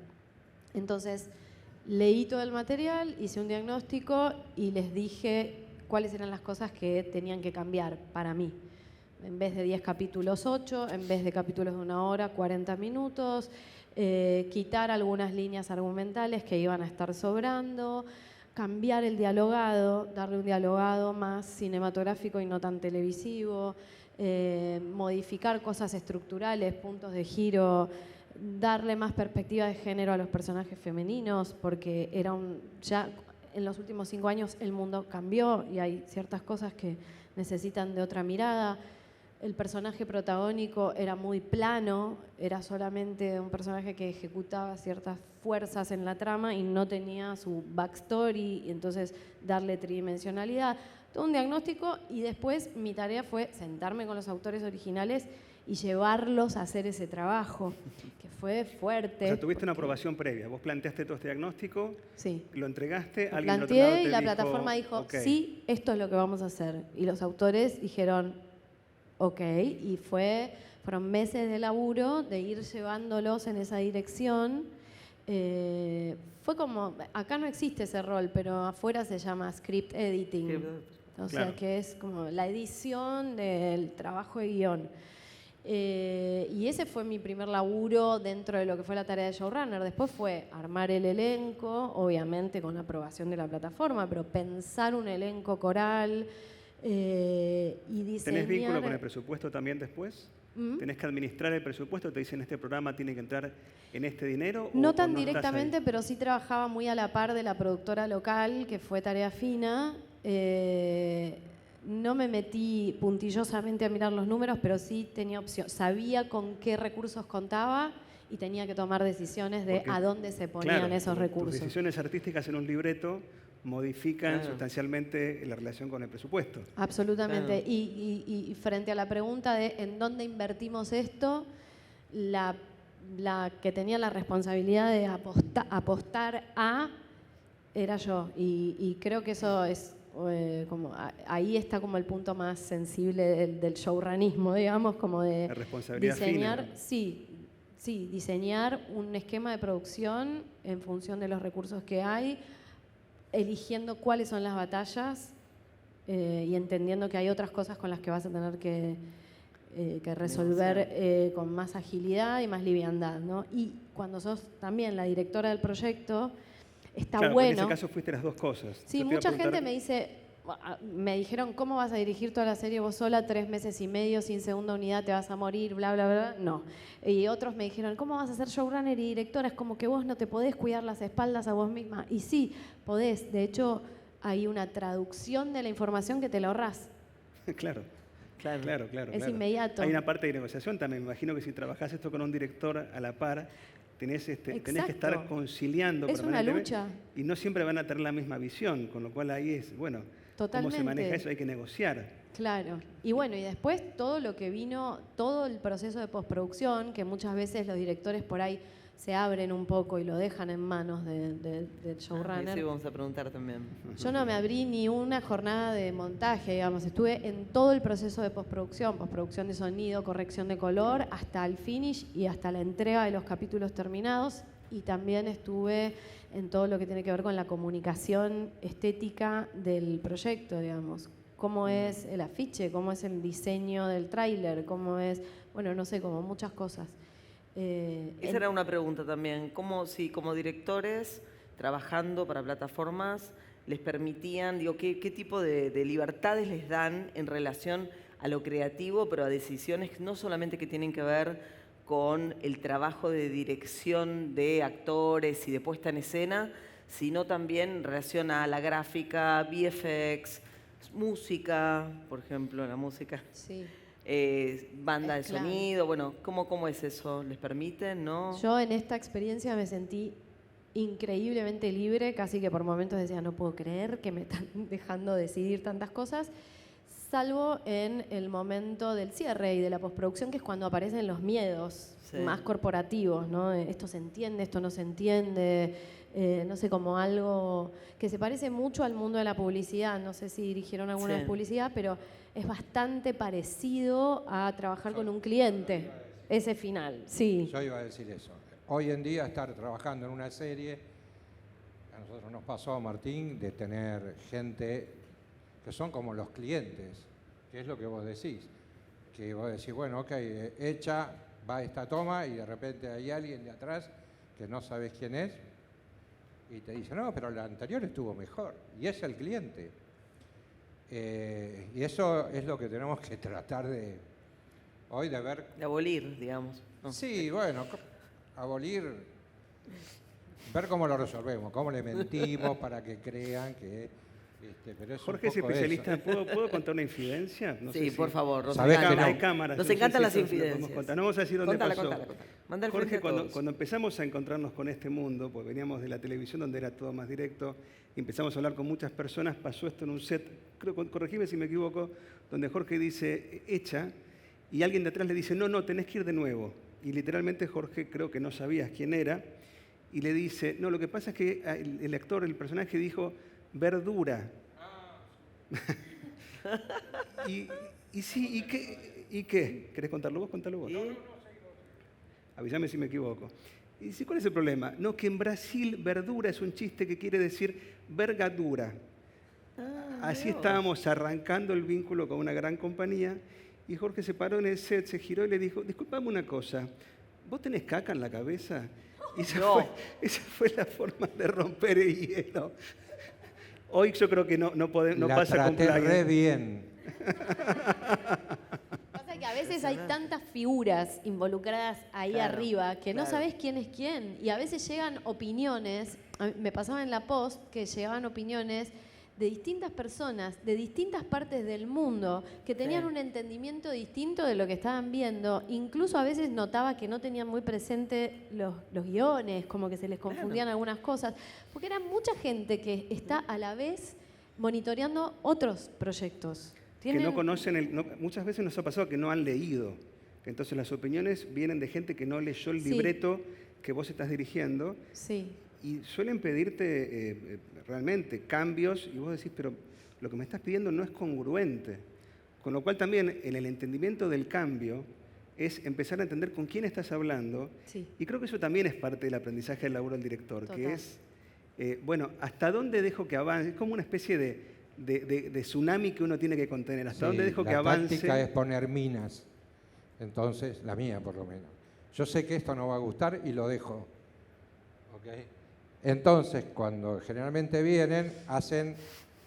Entonces leí todo el material, hice un diagnóstico y les dije cuáles eran las cosas que tenían que cambiar para mí. En vez de 10 capítulos, 8, en vez de capítulos de 1 hora, 40 minutos, quitar algunas líneas argumentales que iban a estar sobrando, cambiar el dialogado, darle un dialogado más cinematográfico y no tan televisivo, modificar cosas estructurales, puntos de giro, darle más perspectiva de género a los personajes femeninos, porque ya en los últimos 5 años el mundo cambió y hay ciertas cosas que necesitan de otra mirada. El personaje protagónico era muy plano, era solamente un personaje que ejecutaba ciertas fuerzas en la trama y no tenía su backstory, y entonces darle tridimensionalidad. Todo un diagnóstico, y después mi tarea fue sentarme con los autores originales y llevarlos a hacer ese trabajo, que fue fuerte. O sea, tuviste una aprobación previa. Vos planteaste todo este diagngnóstico, sí, lo entregaste, lo alguien del otro lado planteé te y la dijo, plataforma dijo, okay. Sí, esto es lo que vamos a hacer. Y los autores dijeron, ok, y fueron meses de laburo de ir llevándolos en esa dirección. Fue como, acá no existe ese rol, pero afuera se llama script editing. O sea, Claro. que es como la edición del trabajo de guión. Y ese fue mi primer laburo dentro de lo que fue la tarea de showrunner. Después fue armar el elenco, obviamente con la aprobación de la plataforma, pero pensar un elenco coral y diseñar. ¿Tenés vínculo con el presupuesto también después? ¿Tenés que administrar el presupuesto? ¿Te dicen este programa tiene que entrar en este dinero? No tan no estás directamente, ahí? pero sí trabajaba muy a la par de la productora local, que fue Tarea Fina. No me metí puntillosamente a mirar los números, pero sí tenía opción. Sabía con qué recursos contaba y tenía que tomar decisiones de Porque, a dónde se ponían claro, esos recursos. Tus decisiones artísticas en un libreto modifican sustancialmente la relación con el presupuesto. Absolutamente. Y frente a la pregunta de en dónde invertimos esto, la que tenía la responsabilidad de apostar era yo. Y creo que eso es ahí está como el punto más sensible del showrunnismo, digamos, como de La responsabilidad diseñar, fina. sí, diseñar un esquema de producción en función de los recursos que hay, eligiendo cuáles son las batallas y entendiendo que hay otras cosas con las que vas a tener que resolver con más agilidad y más liviandad, ¿no? Y cuando sos también la directora del proyecto, está Claro, bueno. en ese caso fuiste las dos cosas. Sí, Yo te iba a mucha preguntar- gente me dijeron, ¿cómo vas a dirigir toda la serie vos sola 3 meses y medio sin segunda unidad, te vas a morir, bla, bla, bla? No. Y otros me dijeron, ¿cómo vas a ser showrunner y directora? Es como que vos no te podés cuidar las espaldas a vos misma. Y sí, podés. De hecho, hay una traducción de la información que te la ahorrás. Claro. Claro. Es inmediato. Hay una parte de negociación también. Me imagino que si trabajás esto con un director a la par, tenés que estar conciliando es una lucha. y no siempre van a tener la misma visión, con lo cual ahí es, bueno, Totalmente. cómo se maneja eso, hay que negociar. Claro. Y bueno, y después todo lo que vino, todo el proceso de postproducción, que muchas veces los directores por ahí se abren un poco y lo dejan en manos del showrunner. Sí, vamos a preguntar también. Yo no me abrí ni una jornada de montaje, digamos, estuve en todo el proceso de postproducción de sonido, corrección de color, hasta el finish y hasta la entrega de los capítulos terminados, y también estuve en todo lo que tiene que ver con la comunicación estética del proyecto, digamos. Cómo es el afiche, cómo es el diseño del tráiler, cómo es, bueno, no sé, como muchas cosas. Esa era una pregunta también. ¿Cómo, si como directores, trabajando para plataformas, les permitían, digo, qué tipo de libertades les dan en relación a lo creativo, pero a decisiones no solamente que tienen que ver con el trabajo de dirección de actores y de puesta en escena, sino también en relación a la gráfica, VFX, música, por ejemplo, la música? Sí. Banda de sonido, bueno, ¿cómo es eso? ¿Les permiten, no? Yo en esta experiencia me sentí increíblemente libre, casi que por momentos decía, no puedo creer que me están dejando decidir tantas cosas, salvo en el momento del cierre y de la postproducción, que es cuando aparecen los miedos más corporativos, ¿no? Esto se entiende, esto no se entiende, no sé, como algo que se parece mucho al mundo de la publicidad. No sé si dirigieron alguna vez publicidad, pero es bastante parecido a trabajar con un cliente, ese final, sí. Yo iba a decir eso. Hoy en día estar trabajando en una serie, a nosotros nos pasó, Martín, de tener gente que son como los clientes, que es lo que vos decís. Que vos decís, bueno, ok, hecha, va esta toma y de repente hay alguien de atrás que no sabes quién es y te dice, no, pero la anterior estuvo mejor. Y es el cliente. Y eso es lo que tenemos que tratar de hoy de ver. De abolir, digamos. ¿No? Sí, bueno, abolir, ver cómo lo resolvemos, cómo le mentimos para que crean que... pero es Jorge es especialista. ¿Puedo contar una infidencia? No sí, por favor. Hay cámaras. Nos encantan las infidencias. No vamos a decir dónde pasó. Manda el Jorge, cuando empezamos a encontrarnos con este mundo, pues veníamos de la televisión donde era todo más directo, y empezamos a hablar con muchas personas, pasó esto en un set, creo, corregime si me equivoco, donde Jorge dice, hecha, y alguien de atrás le dice, no, tenés que ir de nuevo. Y literalmente Jorge, creo que no sabías quién era, y le dice, no, lo que pasa es que el actor, el personaje dijo, verdura. y sí, ¿y qué? ¿Querés contarlo vos? Contalo vos. No. Avísame si me equivoco. Y dice, ¿cuál es el problema? No, que en Brasil verdura es un chiste que quiere decir vergadura. Así estábamos arrancando el vínculo con una gran compañía y Jorge se paró en el set, se giró y le dijo, disculpame una cosa, ¿vos tenés caca en la cabeza? Y esa fue la forma de romper el hielo. Hoy yo creo que no pasa con La traté re bien. Pasa que a veces hay tantas figuras involucradas ahí arriba que no sabes quién es quién. Y a veces llegan opiniones, me pasaba en la post que llegaban opiniones de distintas personas, de distintas partes del mundo, que tenían un entendimiento distinto de lo que estaban viendo. Incluso a veces notaba que no tenían muy presente los guiones, como que se les confundían algunas cosas, porque era mucha gente que está a la vez monitoreando otros proyectos. Que no conocen, muchas veces nos ha pasado que no han leído. Entonces las opiniones vienen de gente que no leyó el libreto que vos estás dirigiendo. Sí. Y suelen pedirte realmente cambios y vos decís, pero lo que me estás pidiendo no es congruente. Con lo cual también en el entendimiento del cambio es empezar a entender con quién estás hablando. Sí. Y creo que eso también es parte del aprendizaje del laburo del director, Total. que es, bueno, ¿hasta dónde dejo que avance? Es como una especie de tsunami que uno tiene que contener. ¿Hasta dónde dejo que avance? La táctica es poner minas. Entonces, la mía por lo menos. Yo sé que esto no va a gustar y lo dejo. ¿Okay? Entonces, cuando generalmente vienen, hacen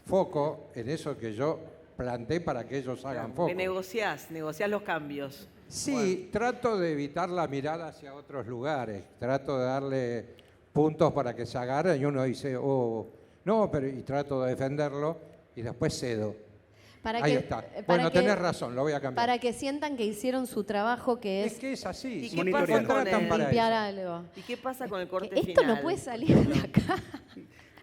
foco en eso que yo planteé para que ellos hagan foco. Que negociás los cambios. Sí, trato de evitar la mirada hacia otros lugares. Trato de darle puntos para que se agarren y uno dice, no, pero y trato de defenderlo y después cedo. Ahí está. Bueno, tenés razón, lo voy a cambiar. Para que sientan que hicieron su trabajo, que Es es que es así. ¿Y si qué te pasa con contratan para limpiar eso. algo. ¿Y qué pasa con el corte Que final? esto no puede salir de acá.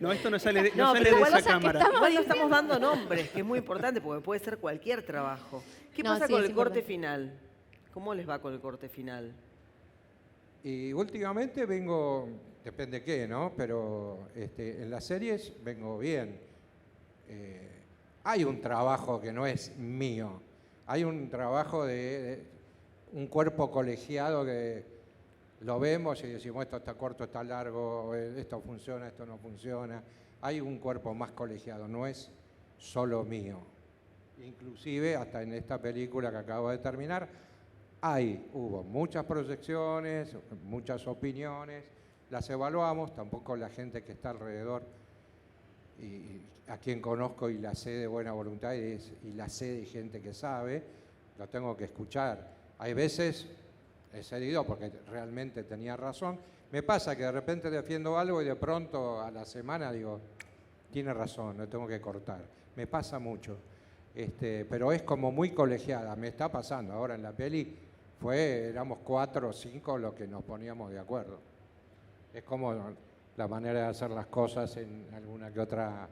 No, esto no sale de, No, no sale pero de igual esa cosas que cámara. Igual no estamos dando nombres, que es muy importante, porque puede ser cualquier trabajo. ¿Qué No, pasa sí, con es el corte importante. final? ¿Cómo les va con el corte final? Y últimamente vengo, depende qué, ¿no? Pero en las series vengo bien. Hay un trabajo que no es mío. Hay un trabajo de un cuerpo colegiado que lo vemos y decimos, esto está corto, está largo, esto funciona, esto no funciona. Hay un cuerpo más colegiado, no es solo mío. Inclusive, hasta en esta película que acabo de terminar, hubo muchas proyecciones, muchas opiniones, las evaluamos, tampoco la gente que está alrededor, y a quien conozco y la sé de buena voluntad y la sé de gente que sabe, lo tengo que escuchar. Hay veces he cedido porque realmente tenía razón. Me pasa que de repente defiendo algo y de pronto a la semana digo, tiene razón, lo tengo que cortar. Me pasa mucho. Pero es como muy colegiada, me está pasando. Ahora en la peli éramos 4 o 5 los que nos poníamos de acuerdo. Es como la manera de hacer las cosas en alguna que otra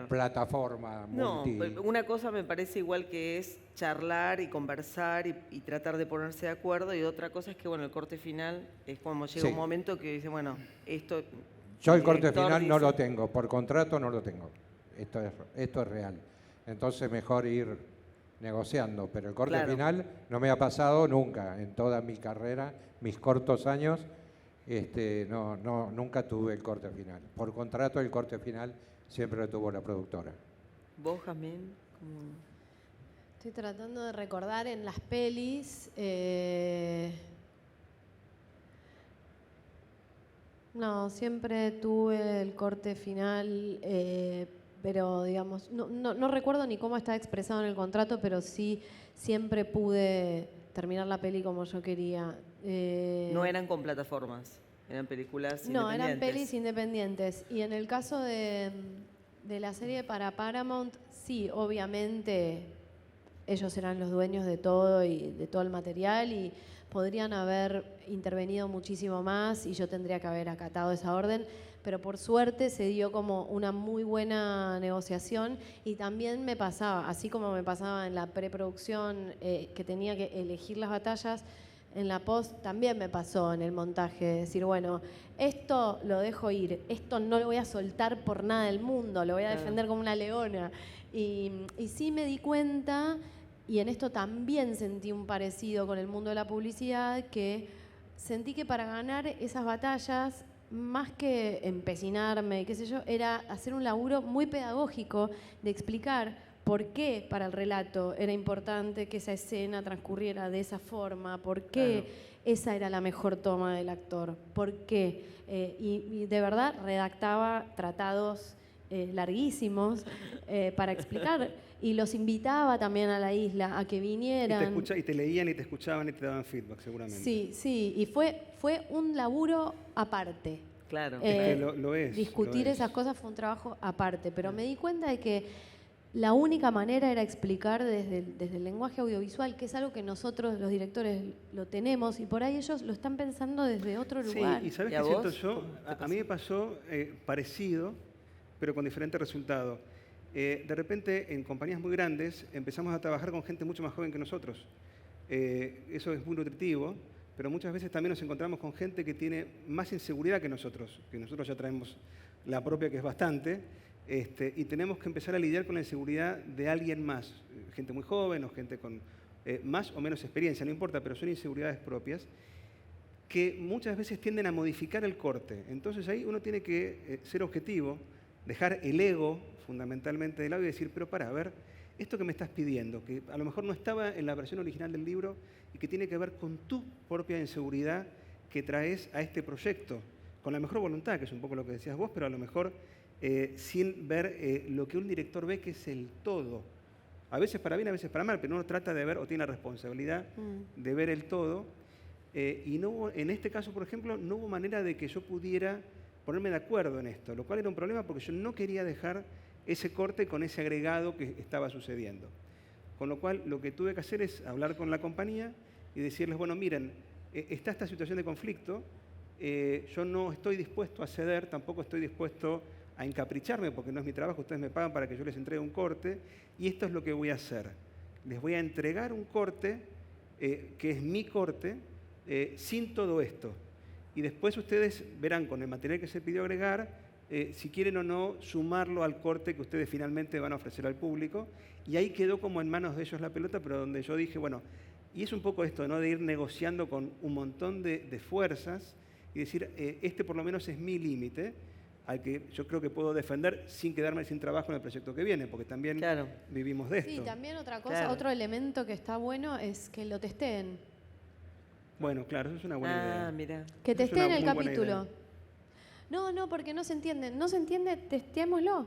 plataforma multi. No, una cosa me parece igual que es charlar y conversar y tratar de ponerse de acuerdo, y otra cosa es que, bueno, el corte final es como llega un momento que dice, bueno, esto... Yo el corte final no lo tengo, por contrato no lo tengo. Esto es real. Entonces mejor ir negociando, pero el corte final no me ha pasado nunca en toda mi carrera, mis cortos años, nunca tuve el corte final. Por contrato el corte final siempre lo tuvo la productora. ¿Vos, Jazmín? Estoy tratando de recordar en las pelis. No, siempre tuve el corte final, pero digamos, no recuerdo ni cómo está expresado en el contrato, pero sí siempre pude terminar la peli como yo quería. No eran con plataformas, eran películas independientes. No, eran pelis independientes. Y en el caso de la serie para Paramount, sí, obviamente ellos eran los dueños de todo y de todo el material y podrían haber intervenido muchísimo más y yo tendría que haber acatado esa orden, pero por suerte se dio como una muy buena negociación y también me pasaba, así como me pasaba en la preproducción que tenía que elegir las batallas, en la post también me pasó en el montaje, decir, bueno, esto lo dejo ir, esto no lo voy a soltar por nada del mundo, lo voy a defender como una leona. Y sí me di cuenta, y en esto también sentí un parecido con el mundo de la publicidad, que sentí que para ganar esas batallas, más que empecinarme, qué sé yo, era hacer un laburo muy pedagógico de explicar por qué para el relato era importante que esa escena transcurriera de esa forma, por qué esa era la mejor toma del actor, por qué. Y de verdad redactaba tratados larguísimos para explicar y los invitaba también a la isla a que vinieran. Y te leían y te escuchaban y te daban feedback seguramente. Sí, y fue un laburo aparte. Claro. Es que lo es. Discutir esas cosas fue un trabajo aparte, pero me di cuenta de que la única manera era explicar desde el lenguaje audiovisual, que es algo que nosotros los directores lo tenemos y por ahí ellos lo están pensando desde otro lugar. Sí, y ¿sabes qué siento yo? A mí me pasó parecido, pero con diferente resultado. De repente, en compañías muy grandes, empezamos a trabajar con gente mucho más joven que nosotros. Eso es muy nutritivo, pero muchas veces también nos encontramos con gente que tiene más inseguridad que nosotros ya traemos la propia, que es bastante, y tenemos que empezar a lidiar con la inseguridad de alguien más, gente muy joven o gente con más o menos experiencia, no importa, pero son inseguridades propias, que muchas veces tienden a modificar el corte. Entonces ahí uno tiene que ser objetivo, dejar el ego fundamentalmente de lado y decir, pero a ver, esto que me estás pidiendo, que a lo mejor no estaba en la versión original del libro y que tiene que ver con tu propia inseguridad que traes a este proyecto, con la mejor voluntad, que es un poco lo que decías vos, pero a lo mejor sin ver lo que un director ve que es el todo. A veces para bien, a veces para mal, pero uno trata de ver o tiene la responsabilidad de ver el todo. Y no hubo, en este caso, por ejemplo, no hubo manera de que yo pudiera ponerme de acuerdo en esto, lo cual era un problema porque yo no quería dejar ese corte con ese agregado que estaba sucediendo. Con lo cual, lo que tuve que hacer es hablar con la compañía y decirles, bueno, miren, está esta situación de conflicto, yo no estoy dispuesto a ceder, tampoco estoy dispuesto a encapricharme, porque no es mi trabajo, ustedes me pagan para que yo les entregue un corte, y esto es lo que voy a hacer. Les voy a entregar un corte, que es mi corte, sin todo esto. Y después ustedes verán con el material que se pidió agregar, si quieren o no sumarlo al corte que ustedes finalmente van a ofrecer al público. Y ahí quedó como en manos de ellos la pelota, pero donde yo dije, bueno, y es un poco esto, ¿no? De ir negociando con un montón de fuerzas y decir, este por lo menos es mi límite, al que yo creo que puedo defender sin quedarme sin trabajo en el proyecto que viene, porque también vivimos de esto. Sí, también otra cosa, otro elemento que está bueno es que lo testeen. Bueno, claro, eso es una buena idea. Mira. Que testeen el capítulo. No, porque no se entiende. No se entiende, testémoslo.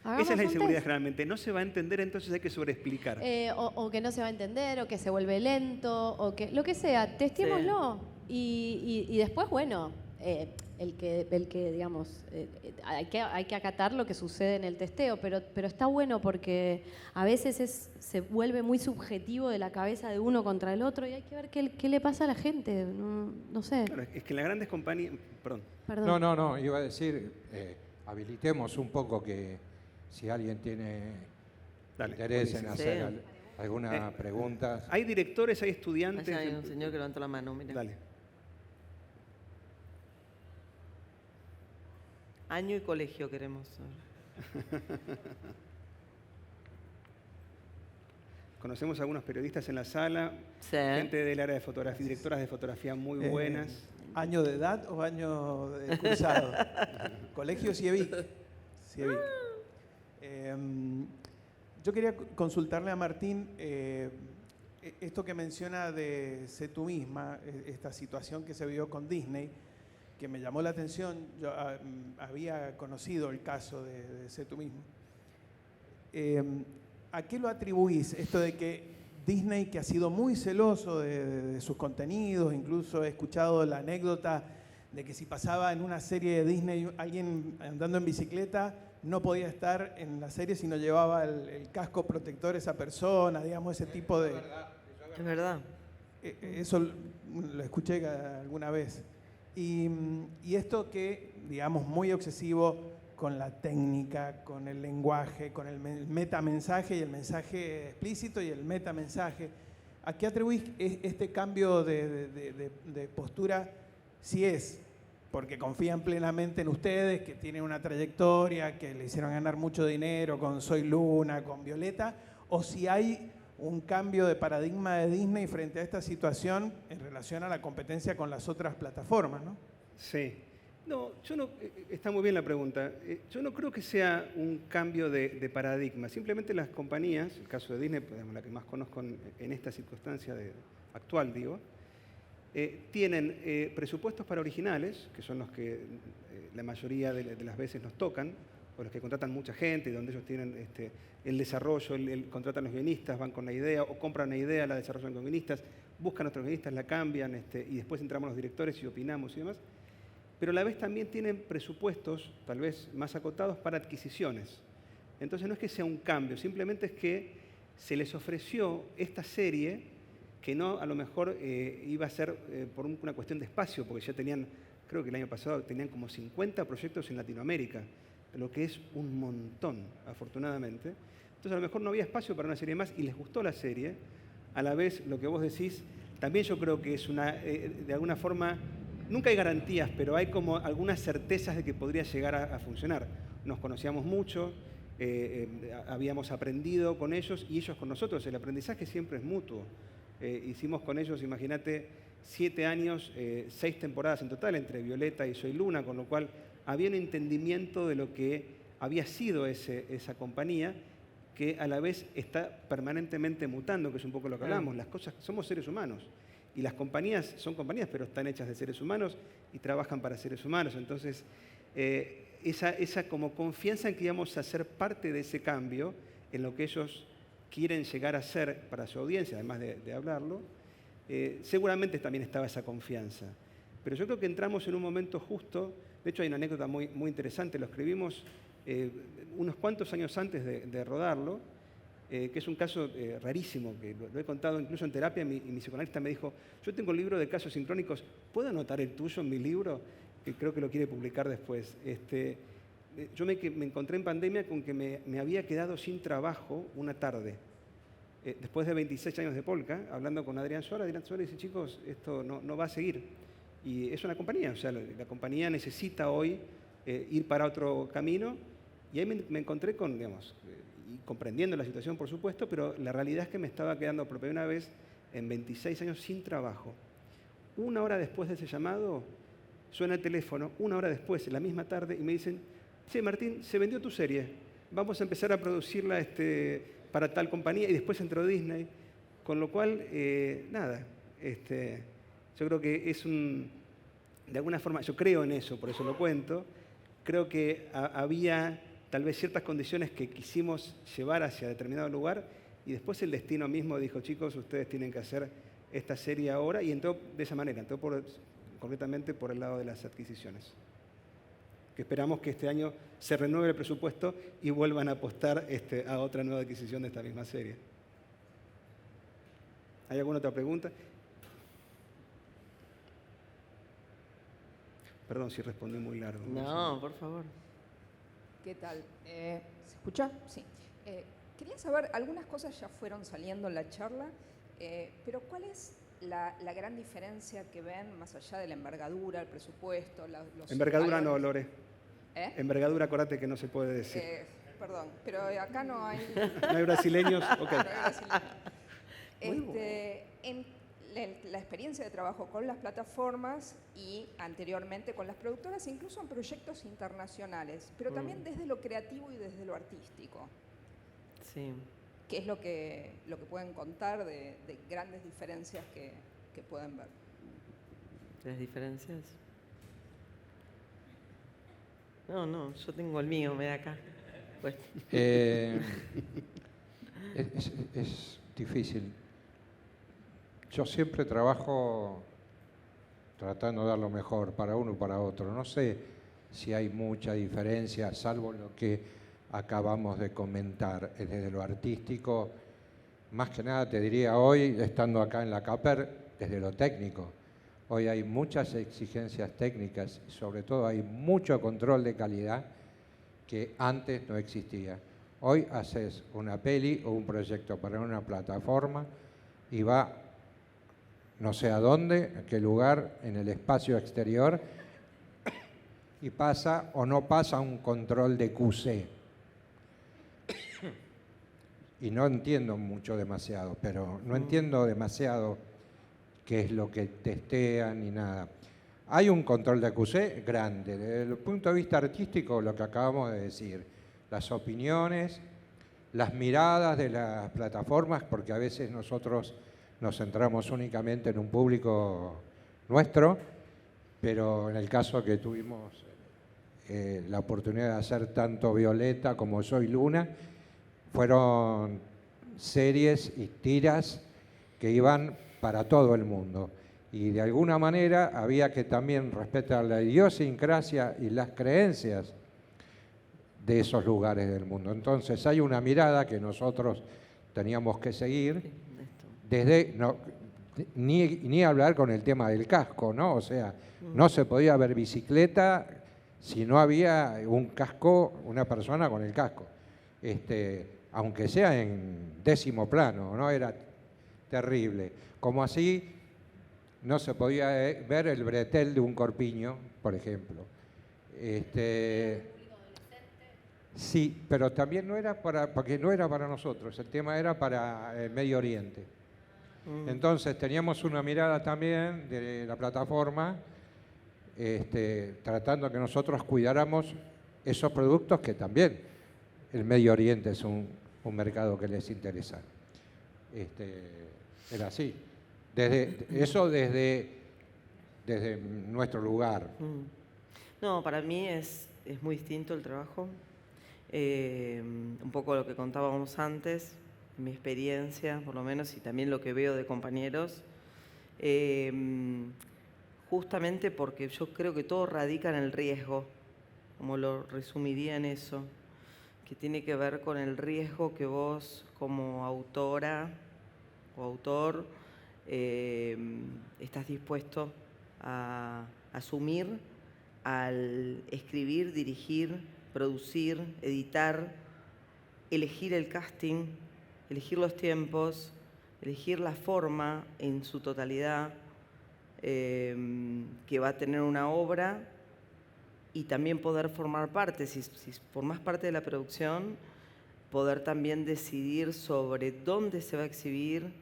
Esa es la inseguridad generalmente. No se va a entender, entonces hay que sobreexplicar. O que no se va a entender, o que se vuelve lento, o que lo que sea, testémoslo. Sí. Y después, bueno, el que digamos, hay que acatar lo que sucede en el testeo, pero está bueno porque a veces se vuelve muy subjetivo de la cabeza de uno contra el otro y hay que ver qué le pasa a la gente, no sé. Claro, es que las grandes compañías... Perdón. No, iba a decir, habilitemos un poco que si alguien tiene interés en hacer alguna pregunta. Hay directores, hay estudiantes... Allá hay un señor que levantó la mano, mira. Dale. Año y colegio queremos. Conocemos a algunos periodistas en la sala, sí. Gente del área de fotografía, directoras de fotografía muy buenas. ¿Año de edad o año de cursado? Colegio CIEVIC. Yo quería consultarle a Martín esto que menciona de Sé tú misma, esta situación que se vio con Disney, que me llamó la atención. Yo había conocido el caso de Sé tú mismo. ¿A qué lo atribuís esto de que Disney, que ha sido muy celoso de sus contenidos, incluso he escuchado la anécdota de que si pasaba en una serie de Disney alguien andando en bicicleta, no podía estar en la serie si no llevaba el casco protector esa persona, digamos, ese tipo de... Es verdad. Eso lo escuché alguna vez. Y esto que, digamos, muy obsesivo con la técnica, con el lenguaje, con el metamensaje y el mensaje explícito y el metamensaje. ¿A qué atribuís este cambio de postura? Si es porque confían plenamente en ustedes, que tienen una trayectoria, que le hicieron ganar mucho dinero con Soy Luna, con Violeta, o si hay un cambio de paradigma de Disney frente a esta situación en relación a la competencia con las otras plataformas, ¿no? Sí. No, está muy bien la pregunta. Yo no creo que sea un cambio de paradigma. Simplemente las compañías, el caso de Disney, la que más conozco en esta circunstancia actual, digo, tienen presupuestos para originales, que son los que la mayoría de las veces nos tocan, o los que contratan mucha gente, donde ellos tienen el desarrollo, contratan los guionistas, van con la idea, o compran una idea, la desarrollan con guionistas, buscan a otros guionistas, la cambian, y después entramos los directores y opinamos y demás. Pero a la vez también tienen presupuestos, tal vez más acotados, para adquisiciones. Entonces no es que sea un cambio, simplemente es que se les ofreció esta serie que no a lo mejor iba a ser por una cuestión de espacio, porque ya tenían, creo que el año pasado tenían como 50 proyectos en Latinoamérica, lo que es un montón, afortunadamente. Entonces a lo mejor no había espacio para una serie más y les gustó la serie. A la vez, lo que vos decís, también yo creo que es de alguna forma, nunca hay garantías, pero hay como algunas certezas de que podría llegar a funcionar. Nos conocíamos mucho, habíamos aprendido con ellos y ellos con nosotros. El aprendizaje siempre es mutuo. Hicimos con ellos, imagínate, 7 años, 6 temporadas en total entre Violeta y Soy Luna, con lo cual había un entendimiento de lo que había sido esa compañía, que a la vez está permanentemente mutando, que es un poco lo que hablamos. Las cosas, somos seres humanos. Y las compañías son compañías, pero están hechas de seres humanos y trabajan para seres humanos. Entonces, esa como confianza en que íbamos a ser parte de ese cambio, en lo que ellos quieren llegar a ser para su audiencia, además de hablarlo, seguramente también estaba esa confianza. Pero yo creo que entramos en un momento justo. De hecho, hay una anécdota muy interesante. Lo escribimos unos cuantos años antes de rodarlo. que es un caso rarísimo, que lo he contado incluso en terapia, y mi psicoanalista me dijo, yo tengo un libro de casos sincrónicos, ¿puedo anotar el tuyo en mi libro? Que creo que lo quiere publicar después. Yo me encontré en pandemia con que me había quedado sin trabajo una tarde. Después de 26 años de Polka, hablando con Adrián Suárez dice, chicos, esto no va a seguir. Y es una compañía, o sea, la compañía necesita hoy ir para otro camino. Y ahí me encontré con, digamos, y comprendiendo la situación, por supuesto, pero la realidad es que me estaba quedando por primera vez en 26 años sin trabajo. Una hora después de ese llamado, suena el teléfono, una hora después, en la misma tarde, y me dicen, che, Martín, se vendió tu serie, vamos a empezar a producirla para tal compañía, y después entró Disney, con lo cual, nada, yo creo que es de alguna forma, yo creo en eso, por eso lo cuento, creo que había tal vez ciertas condiciones que quisimos llevar hacia determinado lugar, y después el destino mismo dijo, chicos, ustedes tienen que hacer esta serie ahora, y entró de esa manera, entró concretamente por el lado de las adquisiciones. Que esperamos que este año se renueve el presupuesto y vuelvan a apostar a otra nueva adquisición de esta misma serie. ¿Hay alguna otra pregunta? Perdón si respondí muy largo. No, por favor. ¿Qué tal? ¿Se escucha? Sí. Quería saber, algunas cosas ya fueron saliendo en la charla, pero ¿cuál es la gran diferencia que ven más allá de la envergadura, el presupuesto, los envergadura salarios? No, Lore. Envergadura, acordate que no se puede decir. Perdón, pero acá no hay... ¿No hay brasileños? Ok. No hay brasileños. La experiencia de trabajo con las plataformas y anteriormente con las productoras, incluso en proyectos internacionales, pero también desde lo creativo y desde lo artístico. Sí. ¿Qué es lo que pueden contar de grandes diferencias que pueden ver? ¿Las diferencias? No, yo tengo el mío, me da acá. Pues. Es difícil. Yo siempre trabajo tratando de dar lo mejor para uno y para otro. No sé si hay mucha diferencia, salvo lo que acabamos de comentar. Desde lo artístico, más que nada te diría hoy, estando acá en la CAPER, desde lo técnico. Hoy hay muchas exigencias técnicas y sobre todo hay mucho control de calidad que antes no existía. Hoy haces una peli o un proyecto para una plataforma y va no sé a dónde, a qué lugar, en el espacio exterior, y pasa o no pasa un control de QC. Y no entiendo demasiado, pero no entiendo demasiado qué es lo que testean ni nada. Hay un control de QC grande. Desde el punto de vista artístico, lo que acabamos de decir, las opiniones, las miradas de las plataformas, porque a veces nosotros nos centramos únicamente en un público nuestro, pero en el caso que tuvimos la oportunidad de hacer tanto Violeta como Soy Luna, fueron series y tiras que iban para todo el mundo. Y de alguna manera había que también respetar la idiosincrasia y las creencias de esos lugares del mundo. Entonces hay una mirada que nosotros teníamos que seguir. Desde, ni hablar con el tema del casco, ¿no? O sea, no se podía ver bicicleta si no había un casco, una persona con el casco. Aunque sea en 10º plano, ¿no? Era terrible. Como así, no se podía ver el bretel de un corpiño, por ejemplo. Sí, pero también no era porque no era para nosotros, el tema era para el Medio Oriente. Entonces teníamos una mirada también de la plataforma, tratando que nosotros cuidáramos esos productos que también el Medio Oriente es un mercado que les interesa. Era así. Desde nuestro lugar. No, para mí es muy distinto el trabajo. Un poco lo que contábamos antes, mi experiencia, por lo menos, y también lo que veo de compañeros, justamente porque yo creo que todo radica en el riesgo, como lo resumiría en eso, que tiene que ver con el riesgo que vos como autora o autor estás dispuesto a asumir al escribir, dirigir, producir, editar, elegir el casting, elegir los tiempos, elegir la forma en su totalidad que va a tener una obra, y también poder formar parte, si formás parte de la producción, poder también decidir sobre dónde se va a exhibir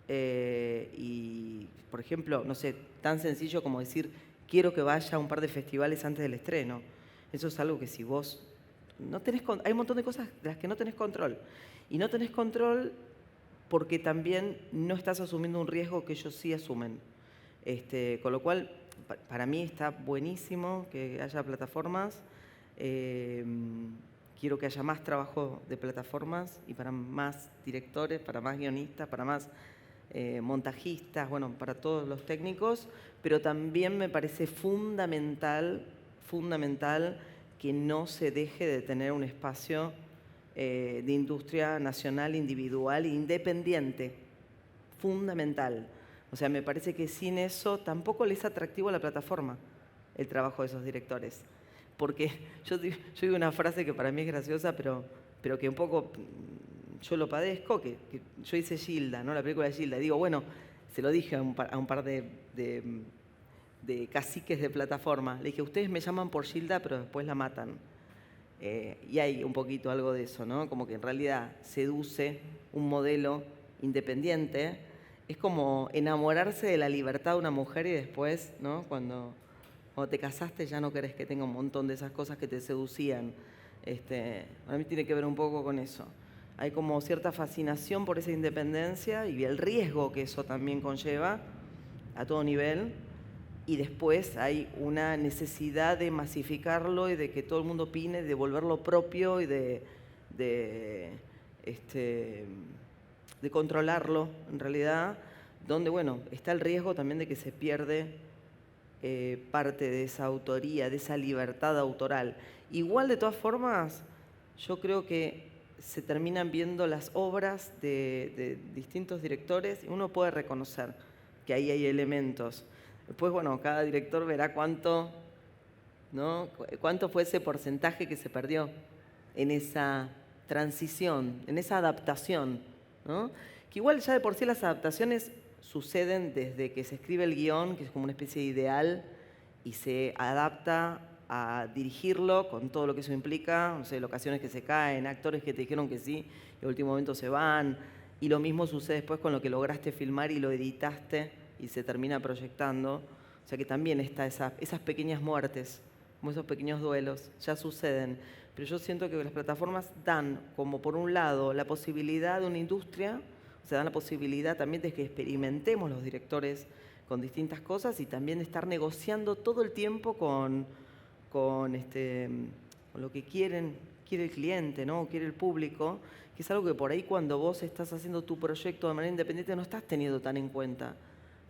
y, por ejemplo, no sé, tan sencillo como decir, quiero que vaya a un par de festivales antes del estreno. Eso es algo que si vos no tenés, hay un montón de cosas de las que no tenés control. Y no tenés control porque también no estás asumiendo un riesgo que ellos sí asumen. Con lo cual, para mí está buenísimo que haya plataformas. Quiero que haya más trabajo de plataformas y para más directores, para más guionistas, para más montajistas, bueno, para todos los técnicos, pero también me parece fundamental que no se deje de tener un espacio de industria nacional, individual e independiente. Fundamental. O sea, me parece que sin eso tampoco le es atractivo a la plataforma el trabajo de esos directores. Porque yo digo una frase que para mí es graciosa, pero que un poco yo lo padezco, que yo hice Gilda, ¿no? La película de Gilda. Y digo, bueno, se lo dije a un par de caciques de plataforma. Le dije, ustedes me llaman por Gilda, pero después la matan. Y hay un poquito algo de eso, ¿no? Como que en realidad seduce un modelo independiente. Es como enamorarse de la libertad de una mujer y después, ¿no? Cuando te casaste ya no querés que tenga un montón de esas cosas que te seducían. A mí tiene que ver un poco con eso. Hay como cierta fascinación por esa independencia y el riesgo que eso también conlleva a todo nivel. Y después hay una necesidad de masificarlo y de que todo el mundo opine, de volverlo propio y de controlarlo, en realidad, donde, bueno, está el riesgo también de que se pierde parte de esa autoría, de esa libertad autoral. Igual, de todas formas, yo creo que se terminan viendo las obras de distintos directores y uno puede reconocer que ahí hay elementos. Después, bueno, cada director verá cuánto fue ese porcentaje que se perdió en esa transición, en esa adaptación, ¿no? Que igual ya de por sí las adaptaciones suceden desde que se escribe el guión, que es como una especie de ideal, y se adapta a dirigirlo con todo lo que eso implica, no sé, locaciones que se caen, actores que te dijeron que sí y al último momento se van, y lo mismo sucede después con lo que lograste filmar y lo editaste y se termina proyectando. O sea que también está esas pequeñas muertes, como esos pequeños duelos, ya suceden. Pero yo siento que las plataformas dan, como por un lado, la posibilidad de una industria, o sea, dan la posibilidad también de que experimentemos los directores con distintas cosas y también de estar negociando todo el tiempo con lo que quiere el cliente, ¿no? O quiere el público, que es algo que por ahí cuando vos estás haciendo tu proyecto de manera independiente no estás teniendo tan en cuenta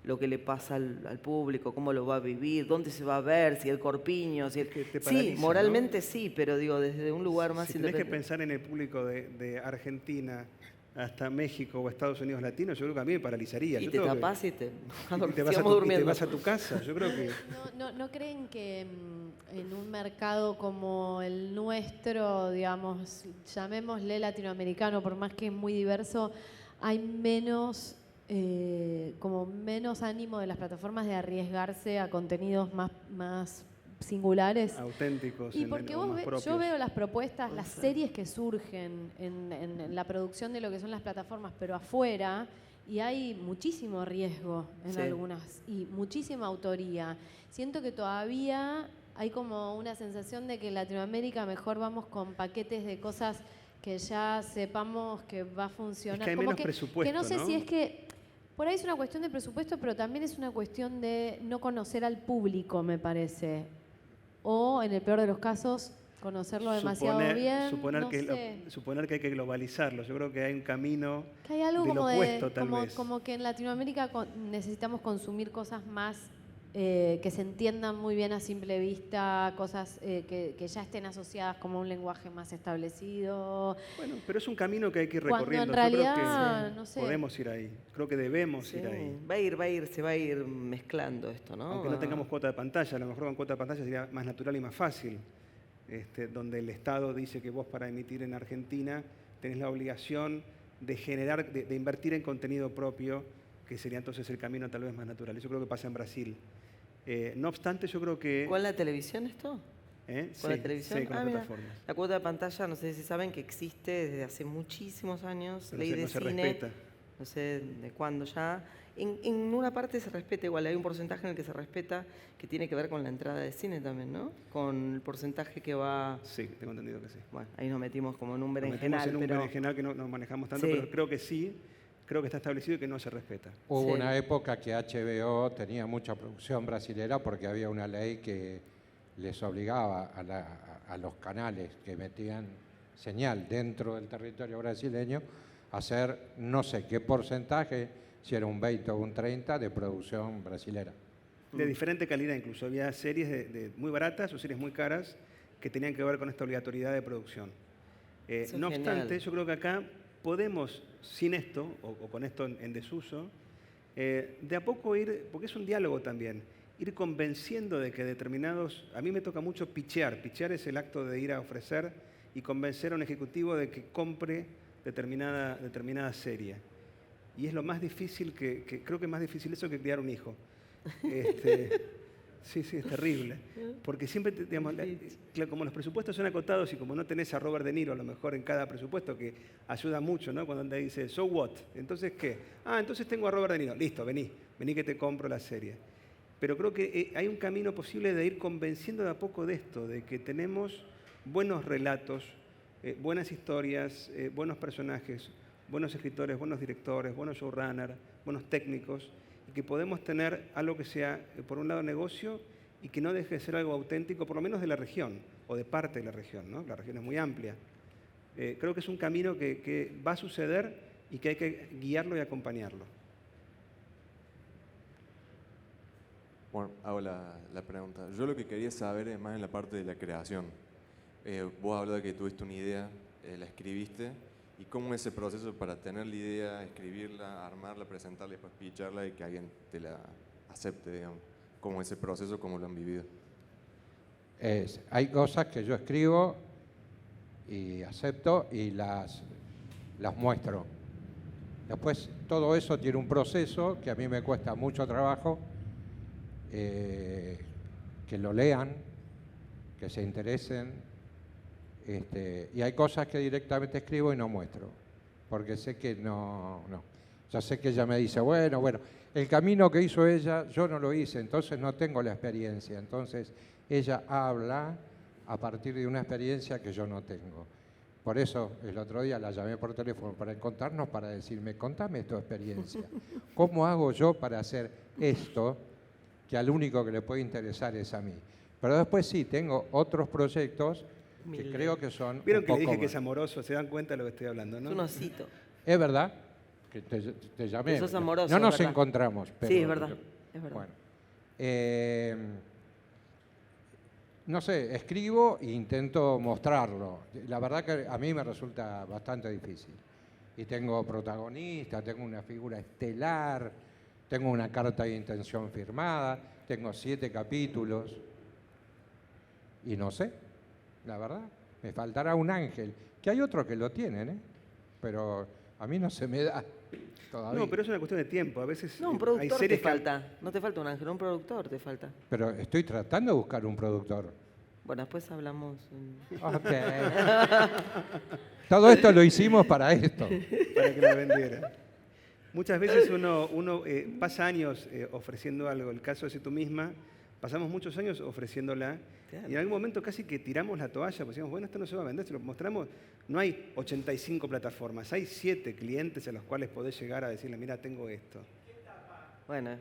lo que le pasa al público, cómo lo va a vivir, dónde se va a ver, si el corpiño, si el... Sí, moralmente, ¿no? Sí, pero digo, desde un lugar más independiente. Si tenés que pensar en el público de Argentina hasta México o Estados Unidos latinos, yo creo que a mí me paralizaría. Y te tapás y te vas a tu casa. Yo creo que... ¿No creen que en un mercado como el nuestro, digamos, llamémosle latinoamericano, por más que es muy diverso, hay menos ánimo de las plataformas de arriesgarse a contenidos más singulares? Auténticos. Y porque yo veo las propuestas, las series que surgen en la producción de lo que son las plataformas, pero afuera, y hay muchísimo riesgo en algunas, y muchísima autoría. Siento que todavía hay como una sensación de que en Latinoamérica mejor vamos con paquetes de cosas que ya sepamos que va a funcionar. Es que hay menos presupuesto, que no sé si es que... Por ahí es una cuestión de presupuesto, pero también es una cuestión de no conocer al público, me parece. O, en el peor de los casos, conocerlo demasiado bien. Suponer que hay que globalizarlo. Yo creo que hay un camino que hay algo de lo opuesto, tal vez. Como que en Latinoamérica necesitamos consumir cosas más que se entiendan muy bien a simple vista, cosas que ya estén asociadas como un lenguaje más establecido. Bueno, pero es un camino que hay que ir Cuando recorriendo. en realidad, Yo creo que no sé. podemos ir ahí. Creo que debemos ir ahí. Se va a ir mezclando esto, ¿no? Aunque no tengamos cuota de pantalla, a lo mejor con cuota de pantalla sería más natural y más fácil. Donde el Estado dice que vos para emitir en Argentina tenés la obligación de generar, de invertir en contenido propio, que sería entonces el camino tal vez más natural. Eso creo que pasa en Brasil. No obstante, yo creo que... ¿Con la televisión esto? ¿Con la televisión? Sí, con las mira, plataformas. la cuota de pantalla, no sé si saben que existe desde hace muchísimos años, Pero ley de no se cine, respeta. no sé de cuándo ya. En una parte se respeta igual, hay un porcentaje en el que se respeta que tiene que ver con la entrada de cine también, ¿no? Con el porcentaje que va... Sí, tengo entendido que sí. Bueno, ahí nos metimos como en un Nos berenjenal, metimos en un pero... berenjenal que no manejamos tanto, Sí. pero creo que sí. Creo que está establecido y que no se respeta. Hubo Sí. una época que HBO tenía mucha producción brasilera porque había una ley que les obligaba a los canales que metían señal dentro del territorio brasileño a hacer no sé qué porcentaje, si era un 20 o un 30 de producción brasilera. De diferente calidad incluso. Había series muy baratas o series muy caras que tenían que ver con esta obligatoriedad de producción. Eso No es obstante, genial. yo creo que acá podemos, sin esto, o con esto en desuso, de a poco ir, porque es un diálogo también, ir convenciendo de que determinados... A mí me toca mucho pitchear. Pitchear es el acto de ir a ofrecer y convencer a un ejecutivo de que compre determinada serie. Y es lo más difícil creo que es más difícil eso que criar un hijo. Sí, es terrible. Porque siempre, digamos, como los presupuestos son acotados y como no tenés a Robert De Niro a lo mejor en cada presupuesto, que ayuda mucho, ¿no? Cuando te dice, so what? Entonces, ¿qué? Entonces tengo a Robert De Niro. Listo, vení que te compro la serie. Pero creo que hay un camino posible de ir convenciendo de a poco de esto, de que tenemos buenos relatos, buenas historias, buenos personajes, buenos escritores, buenos directores, buenos showrunners, buenos técnicos, y que podemos tener algo que sea, por un lado, negocio y que no deje de ser algo auténtico, por lo menos de la región, o de parte de la región, ¿no? La región es muy amplia. Creo que es un camino que va a suceder y que hay que guiarlo y acompañarlo. Bueno, hago la pregunta. Yo lo que quería saber es más en la parte de la creación. Vos hablas de que tuviste una idea, la escribiste, y cómo es ese proceso para tener la idea, escribirla, armarla, presentarla, después pitcharla y que alguien te la acepte, digamos. ¿Cómo es ese proceso, cómo lo han vivido? Hay cosas que yo escribo y acepto y las muestro. Después todo eso tiene un proceso que a mí me cuesta mucho trabajo, que lo lean, que se interesen. Y hay cosas que directamente escribo y no muestro, porque sé que no. Ya sé que ella me dice, bueno, el camino que hizo ella, yo no lo hice, entonces no tengo la experiencia. Entonces ella habla a partir de una experiencia que yo no tengo. Por eso el otro día la llamé por teléfono para encontrarnos, para decirme, contame tu experiencia. ¿Cómo hago yo para hacer esto que al único que le puede interesar es a mí? Pero después sí, tengo otros proyectos que creo que son Vieron un que le poco dije que más. es amoroso, se dan cuenta de lo que estoy hablando, ¿no? Es un osito. Es verdad que te llamé. Que sos amoroso, no nos ¿verdad? encontramos. Pero, Sí, es verdad. Es verdad. Bueno, no sé, escribo e intento mostrarlo. La verdad que a mí me resulta bastante difícil. Y tengo protagonista, tengo una figura estelar, tengo una carta de intención firmada, tengo 7 capítulos. Y no sé, la verdad, me faltará un ángel, que hay otros que lo tienen, pero a mí no se me da todavía. No, pero es una cuestión de tiempo. A veces No, un hay productor te series falta. No te falta un ángel, un productor te falta. Pero estoy tratando de buscar un productor. Bueno, después hablamos. Ok. Todo esto lo hicimos para esto. para que la vendiera. Muchas veces uno pasa años ofreciendo algo. El caso de Sé Tú Misma, pasamos muchos años ofreciéndola. Claro. Y en algún momento casi que tiramos la toalla, porque decíamos, bueno, esto no se va a vender, se lo mostramos. No hay 85 plataformas, hay 7 clientes a los cuales podés llegar a decirle, mira, tengo esto. Bueno,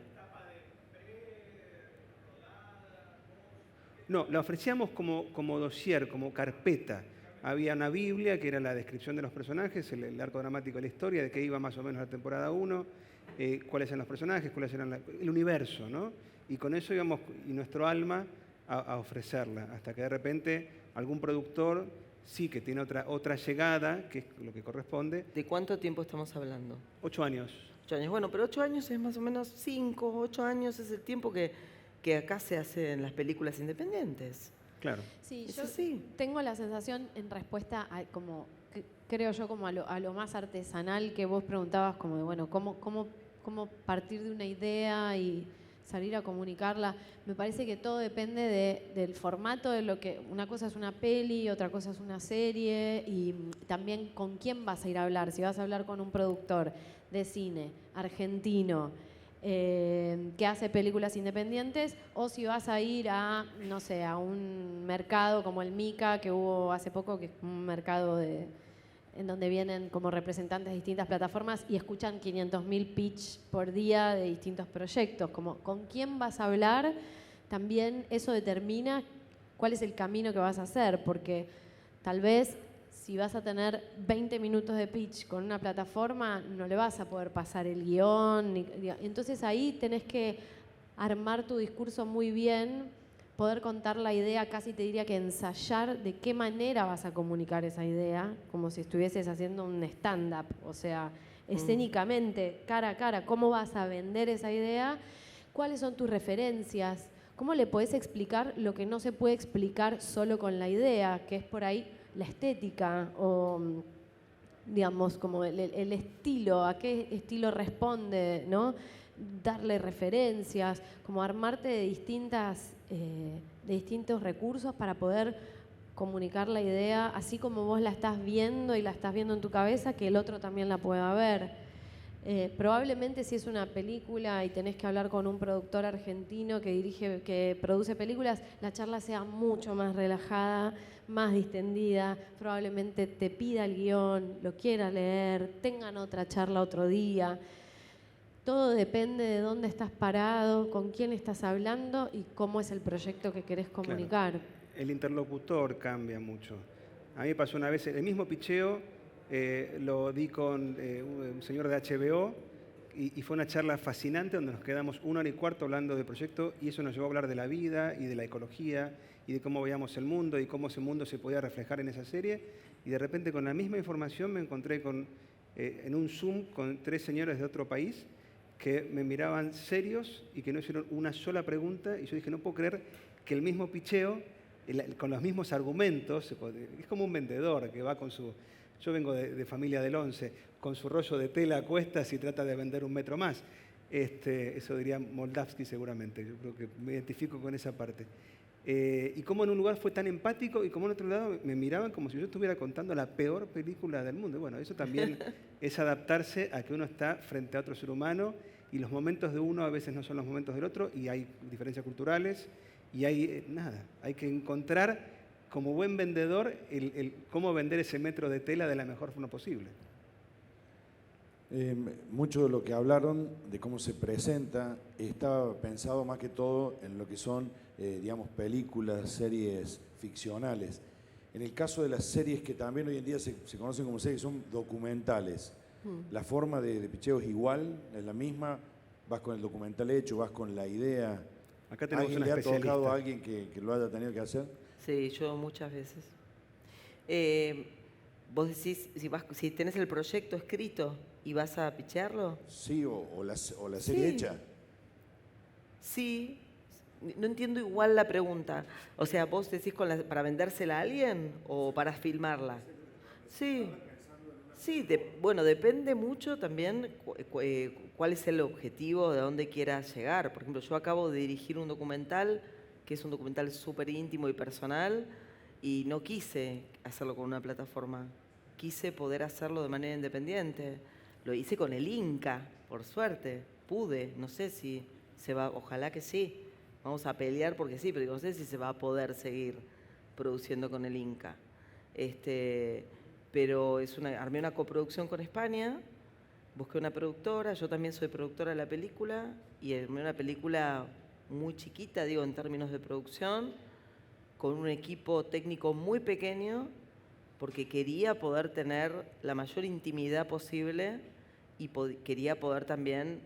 No, la ofrecíamos como dossier, como carpeta. Había una Biblia, que era la descripción de los personajes, el arco dramático de la historia, de qué iba más o menos la temporada 1, cuáles eran los personajes, cuáles eran el universo, ¿no? y con eso íbamos, y nuestro alma, a ofrecerla, hasta que de repente algún productor sí que tiene otra llegada, que es lo que corresponde. ¿De cuánto tiempo estamos hablando? 8 años. 8 años. Bueno, pero 8 años es más o menos 5, 8 años es el tiempo que acá se hacen las películas independientes. Claro. Sí, Es yo así. tengo la sensación en respuesta a como creo yo como a lo más artesanal que vos preguntabas, como de bueno, cómo partir de una idea y salir a comunicarla. Me parece que todo depende del formato de lo que una cosa es una peli, otra cosa es una serie y también con quién vas a ir a hablar. Si vas a hablar con un productor de cine argentino que hace películas independientes o si vas a ir a, no sé, a un mercado como el MICA que hubo hace poco, que es un mercado en donde vienen como representantes de distintas plataformas y escuchan 500.000 pitch por día de distintos proyectos. Como con quién vas a hablar, también eso determina cuál es el camino que vas a hacer, porque tal vez si vas a tener 20 minutos de pitch con una plataforma, no le vas a poder pasar el guión. Entonces ahí tenés que armar tu discurso muy bien, poder contar la idea, casi te diría que ensayar de qué manera vas a comunicar esa idea, como si estuvieses haciendo un stand-up, o sea, escénicamente, cara a cara, cómo vas a vender esa idea, cuáles son tus referencias, cómo le podés explicar lo que no se puede explicar solo con la idea, que es por ahí la estética o, digamos, como el estilo, a qué estilo responde, ¿no? Darle referencias, como armarte de distintos recursos para poder comunicar la idea, así como vos la estás viendo y la estás viendo en tu cabeza, que el otro también la pueda ver. Probablemente si es una película y tenés que hablar con un productor argentino que produce películas, la charla sea mucho más relajada, más distendida, probablemente te pida el guión, lo quiera leer, tengan otra charla otro día. Todo depende de dónde estás parado, con quién estás hablando y cómo es el proyecto que querés comunicar. Claro. El interlocutor cambia mucho. A mí me pasó una vez, el mismo picheo lo di con un señor de HBO y fue una charla fascinante donde nos quedamos 1 hora y cuarto hablando del proyecto y eso nos llevó a hablar de la vida y de la ecología y de cómo veíamos el mundo y cómo ese mundo se podía reflejar en esa serie. Y de repente con la misma información me encontré en un Zoom con 3 señores de otro país que me miraban serios y que no hicieron una sola pregunta y yo dije, no puedo creer que el mismo picheo, con los mismos argumentos, es como un vendedor que va con su... Yo vengo de familia del 11, con su rollo de tela a cuestas y trata de vender 1 metro más. Eso diría Moldavsky seguramente, yo creo que me identifico con esa parte. Y como en un lugar fue tan empático y como en otro lado me miraban como si yo estuviera contando la peor película del mundo. Bueno, eso también es adaptarse a que uno está frente a otro ser humano y los momentos de uno a veces no son los momentos del otro y hay diferencias culturales y hay hay que encontrar como buen vendedor cómo vender ese metro de tela de la mejor forma posible. Mucho de lo que hablaron de cómo se presenta estaba pensado más que todo en lo que son, digamos, películas, series ficcionales. En el caso de las series que también hoy en día se conocen como series, son documentales. La forma de picheo es igual, es la misma, vas con el documental hecho, vas con la idea. Acá tenemos ¿Alguien una le ha especialista. tocado a alguien que lo haya tenido que hacer? Sí, yo muchas veces. Vos decís, si tenés el proyecto escrito y vas a pichearlo. Sí, o la serie hecha. Sí, no entiendo igual la pregunta. O sea, vos decís para vendérsela a alguien o para filmarla. Sí, sí, bueno, depende mucho también cuál es el objetivo, de dónde quieras llegar. Por ejemplo, yo acabo de dirigir un documental que es un documental súper íntimo y personal, y no quise hacerlo con una plataforma. Quise poder hacerlo de manera independiente. Lo hice con el Inca, por suerte. Pude, no sé si se va, ojalá que sí. Vamos a pelear porque sí, pero no sé si se va a poder seguir produciendo con el Inca. Pero armé una coproducción con España, busqué una productora, yo también soy productora de la película, y armé una película muy chiquita, digo, en términos de producción, con un equipo técnico muy pequeño, porque quería poder tener la mayor intimidad posible y quería poder también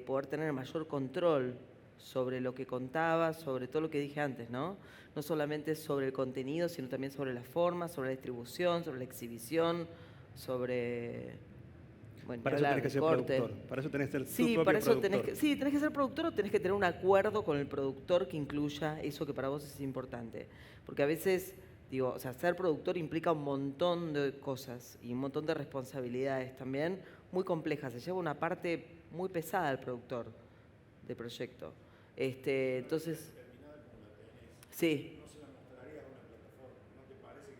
poder tener el mayor control sobre lo que contaba, sobre todo lo que dije antes, ¿no? No solamente sobre el contenido, sino también sobre la forma, sobre la distribución, sobre la exhibición, sobre... Bueno, Para eso tenés que ser productor, para eso tenés que ser tu propio productor. tenés que ser productor o tenés que tener un acuerdo con el productor que incluya eso que para vos es importante. Porque a veces, digo, o sea, ser productor implica un montón de cosas y un montón de responsabilidades también muy complejas. Se lleva una parte muy pesada al productor del proyecto. Entonces, sí.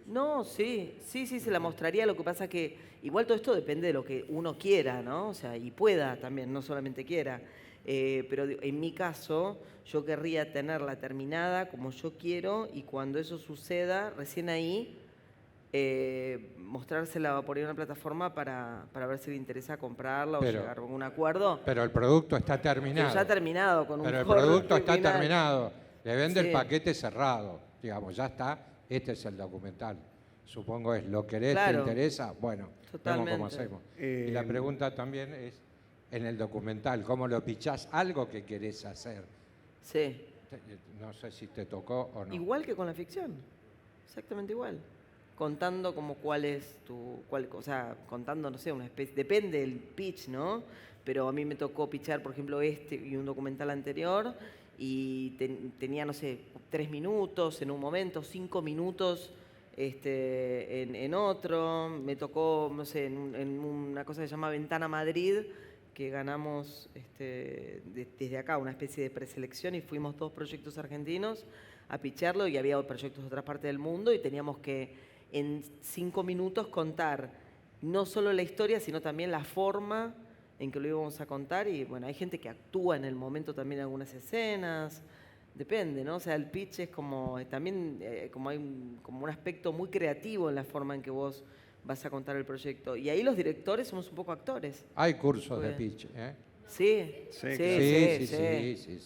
No, sí, se la mostraría. Lo que pasa que igual todo esto depende de lo que uno quiera, ¿no? O sea, y pueda también, no solamente quiera. Pero en mi caso, yo querría tenerla terminada como yo quiero y cuando eso suceda, recién ahí, mostrársela por ahí a una plataforma para ver si le interesa comprarla o llegar a un acuerdo. Pero el producto está terminado. Pero ya terminado, con un Pero el corte producto está final. terminado. Le vende Sí. el paquete cerrado. Digamos, ya está. Este es el documental. Supongo es, ¿lo querés? Claro. ¿Te interesa? Bueno, vemos cómo Totalmente. hacemos. Y la pregunta también es, en el documental, ¿cómo lo pichás? Algo que querés hacer. Sí. No sé si te tocó o no. Igual que con la ficción. Exactamente igual. Contando como cuál es o sea, contando, no sé, una especie, depende del pitch, ¿no? Pero a mí me tocó pichar, por ejemplo, y un documental anterior y tenía, no sé, 3 minutos en un momento, 5 minutos en otro. Me tocó, no sé, en una cosa que se llama Ventana Madrid, que ganamos desde acá una especie de preselección y fuimos 2 proyectos argentinos a picharlo y había proyectos de otras partes del mundo y teníamos que en 5 minutos contar no solo la historia, sino también la forma en que lo íbamos a contar. Y bueno, hay gente que actúa en el momento también en algunas escenas, depende, ¿no? O sea, el pitch es como también como hay como un aspecto muy creativo en la forma en que vos vas a contar el proyecto. Y ahí los directores somos un poco actores. Hay cursos de Porque- pitch, ¿eh? Sí, Sí.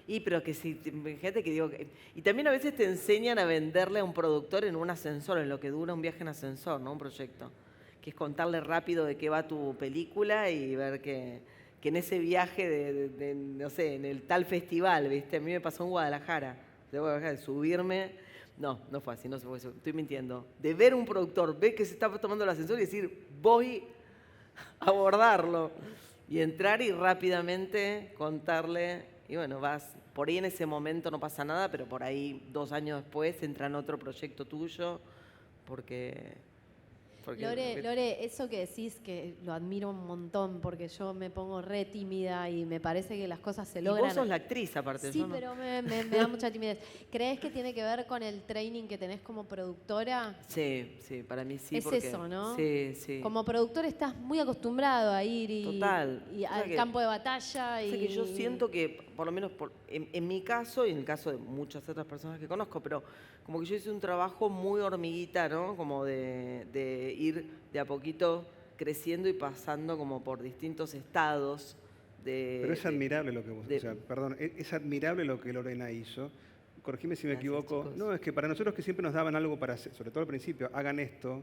Y pero que si, fíjate que digo, y también a veces te enseñan a venderle a un productor en un ascensor, en lo que dura un viaje en ascensor, ¿no? Un proyecto. Que es contarle rápido de qué va tu película y ver que en ese viaje no sé, en el tal festival, ¿viste? A mí me pasó en Guadalajara, de subirme, no fue así, no fue eso, estoy mintiendo. De ver un productor, ver que se está tomando el ascensor y decir, voy a abordarlo. Y entrar y rápidamente contarle, y bueno, vas, por ahí en ese momento no pasa nada, pero por ahí 2 años después entra en otro proyecto tuyo, porque Lore, eso que decís que lo admiro un montón porque yo me pongo re tímida y me parece que las cosas se y logran. vos sos la actriz aparte. Sí, yo no. pero me da mucha timidez. ¿Crees que tiene que ver con el training que tenés como productora? Sí, para mí sí. Es porque, eso, ¿no? Sí. Como productor estás muy acostumbrado a ir Total. y O sea al que- campo de batalla. O sea que yo siento que, por lo menos en mi caso y en el caso de muchas otras personas que conozco, pero como que yo hice un trabajo muy hormiguita, ¿no? Como de ir de a poquito creciendo y pasando como por distintos estados de... Pero es admirable lo que vos, de- o sea, perdón, es admirable lo que Lorena hizo. Corregime si me Gracias, equivoco. chicos. No, es que para nosotros que siempre nos daban algo para hacer, sobre todo al principio, hagan esto,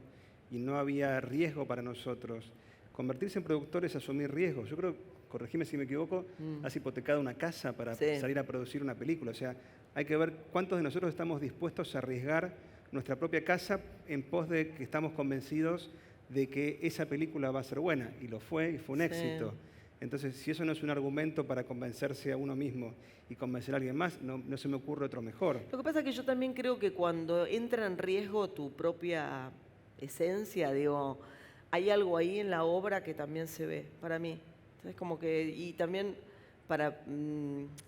y no había riesgo para nosotros. Convertirse en productor es asumir riesgos. Yo creo, corregime si me equivoco, has hipotecado una casa para Sí. salir a producir una película. O sea, hay que ver cuántos de nosotros estamos dispuestos a arriesgar nuestra propia casa en pos de que estamos convencidos de que esa película va a ser buena. Y lo fue, y fue un Sí. éxito. Entonces, si eso no es un argumento para convencerse a uno mismo y convencer a alguien más, no se me ocurre otro mejor. Lo que pasa es que yo también creo que cuando entra en riesgo tu propia esencia, digo, hay algo ahí en la obra que también se ve, para mí. Entonces, como que, y también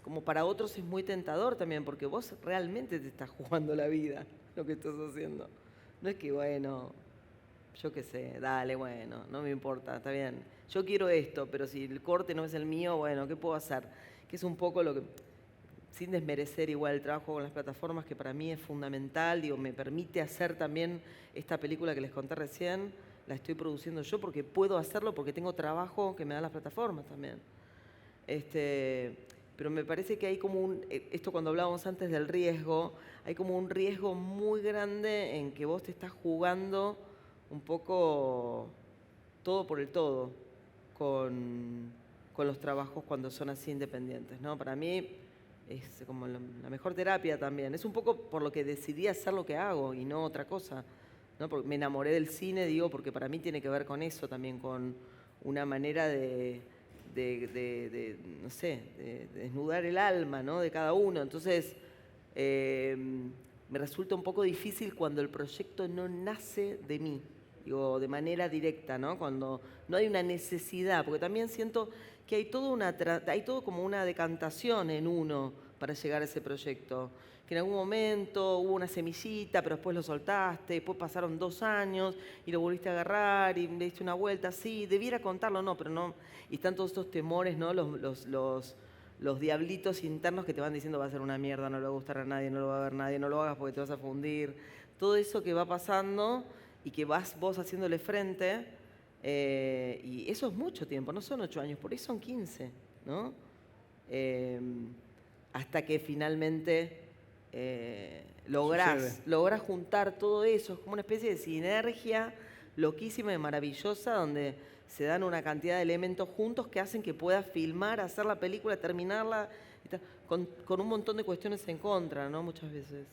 como para otros es muy tentador también, porque vos realmente te estás jugando la vida, lo que estás haciendo. No es que, bueno, yo qué sé, dale, bueno, no me importa, está bien. Yo quiero esto, pero si el corte no es el mío, bueno, ¿qué puedo hacer? Que es un poco lo que, sin desmerecer igual el trabajo con las plataformas, que para mí es fundamental, digo, me permite hacer también esta película que les conté recién, la estoy produciendo yo porque puedo hacerlo, porque tengo trabajo que me dan las plataformas también. Pero me parece que hay como esto cuando hablábamos antes del riesgo, hay como un riesgo muy grande en que vos te estás jugando un poco todo por el todo con los trabajos cuando son así independientes, ¿no? Para mí, es como la mejor terapia también. Es un poco por lo que decidí hacer lo que hago y no otra cosa, ¿no? Porque me enamoré del cine, digo, porque para mí tiene que ver con eso también, con una manera de no sé, de desnudar el alma, ¿no? De cada uno. Entonces, me resulta un poco difícil cuando el proyecto no nace de mí, digo, de manera directa, ¿no? Cuando no hay una necesidad, porque también siento que hay todo como una decantación en uno para llegar a ese proyecto. Que en algún momento hubo una semillita, pero después lo soltaste, después pasaron 2 años y lo volviste a agarrar y le diste una vuelta, sí, debiera contarlo, no, pero no. Y están todos estos temores, ¿no? Los diablitos internos que te van diciendo va a ser una mierda, no le va a gustar a nadie, no lo va a ver nadie, no lo hagas porque te vas a fundir. Todo eso que va pasando y que vas vos haciéndole frente, y eso es mucho tiempo, no son 8 años, por ahí son 15, ¿no? Hasta que finalmente lográs juntar todo eso, es como una especie de sinergia loquísima y maravillosa donde se dan una cantidad de elementos juntos que hacen que puedas filmar, hacer la película, terminarla, con un montón de cuestiones en contra, ¿no? Muchas veces.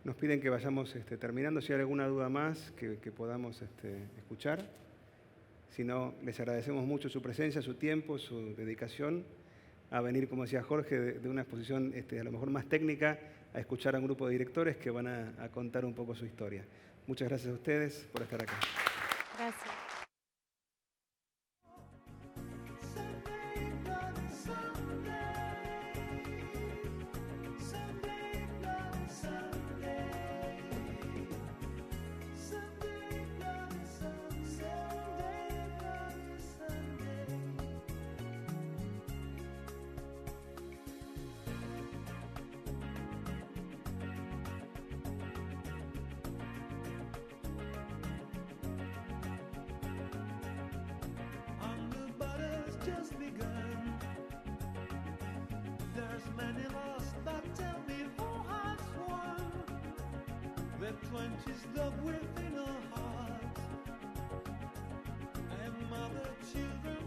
Nos piden que vayamos terminando. Si hay alguna duda más que podamos escuchar. Si no, les agradecemos mucho su presencia, su tiempo, su dedicación a venir, como decía Jorge, de una exposición a lo mejor más técnica, a escuchar a un grupo de directores que van a contar un poco su historia. Muchas gracias a ustedes por estar acá. Gracias. Just begun. There's many lost, but tell me who has won. The 20s dug within our hearts.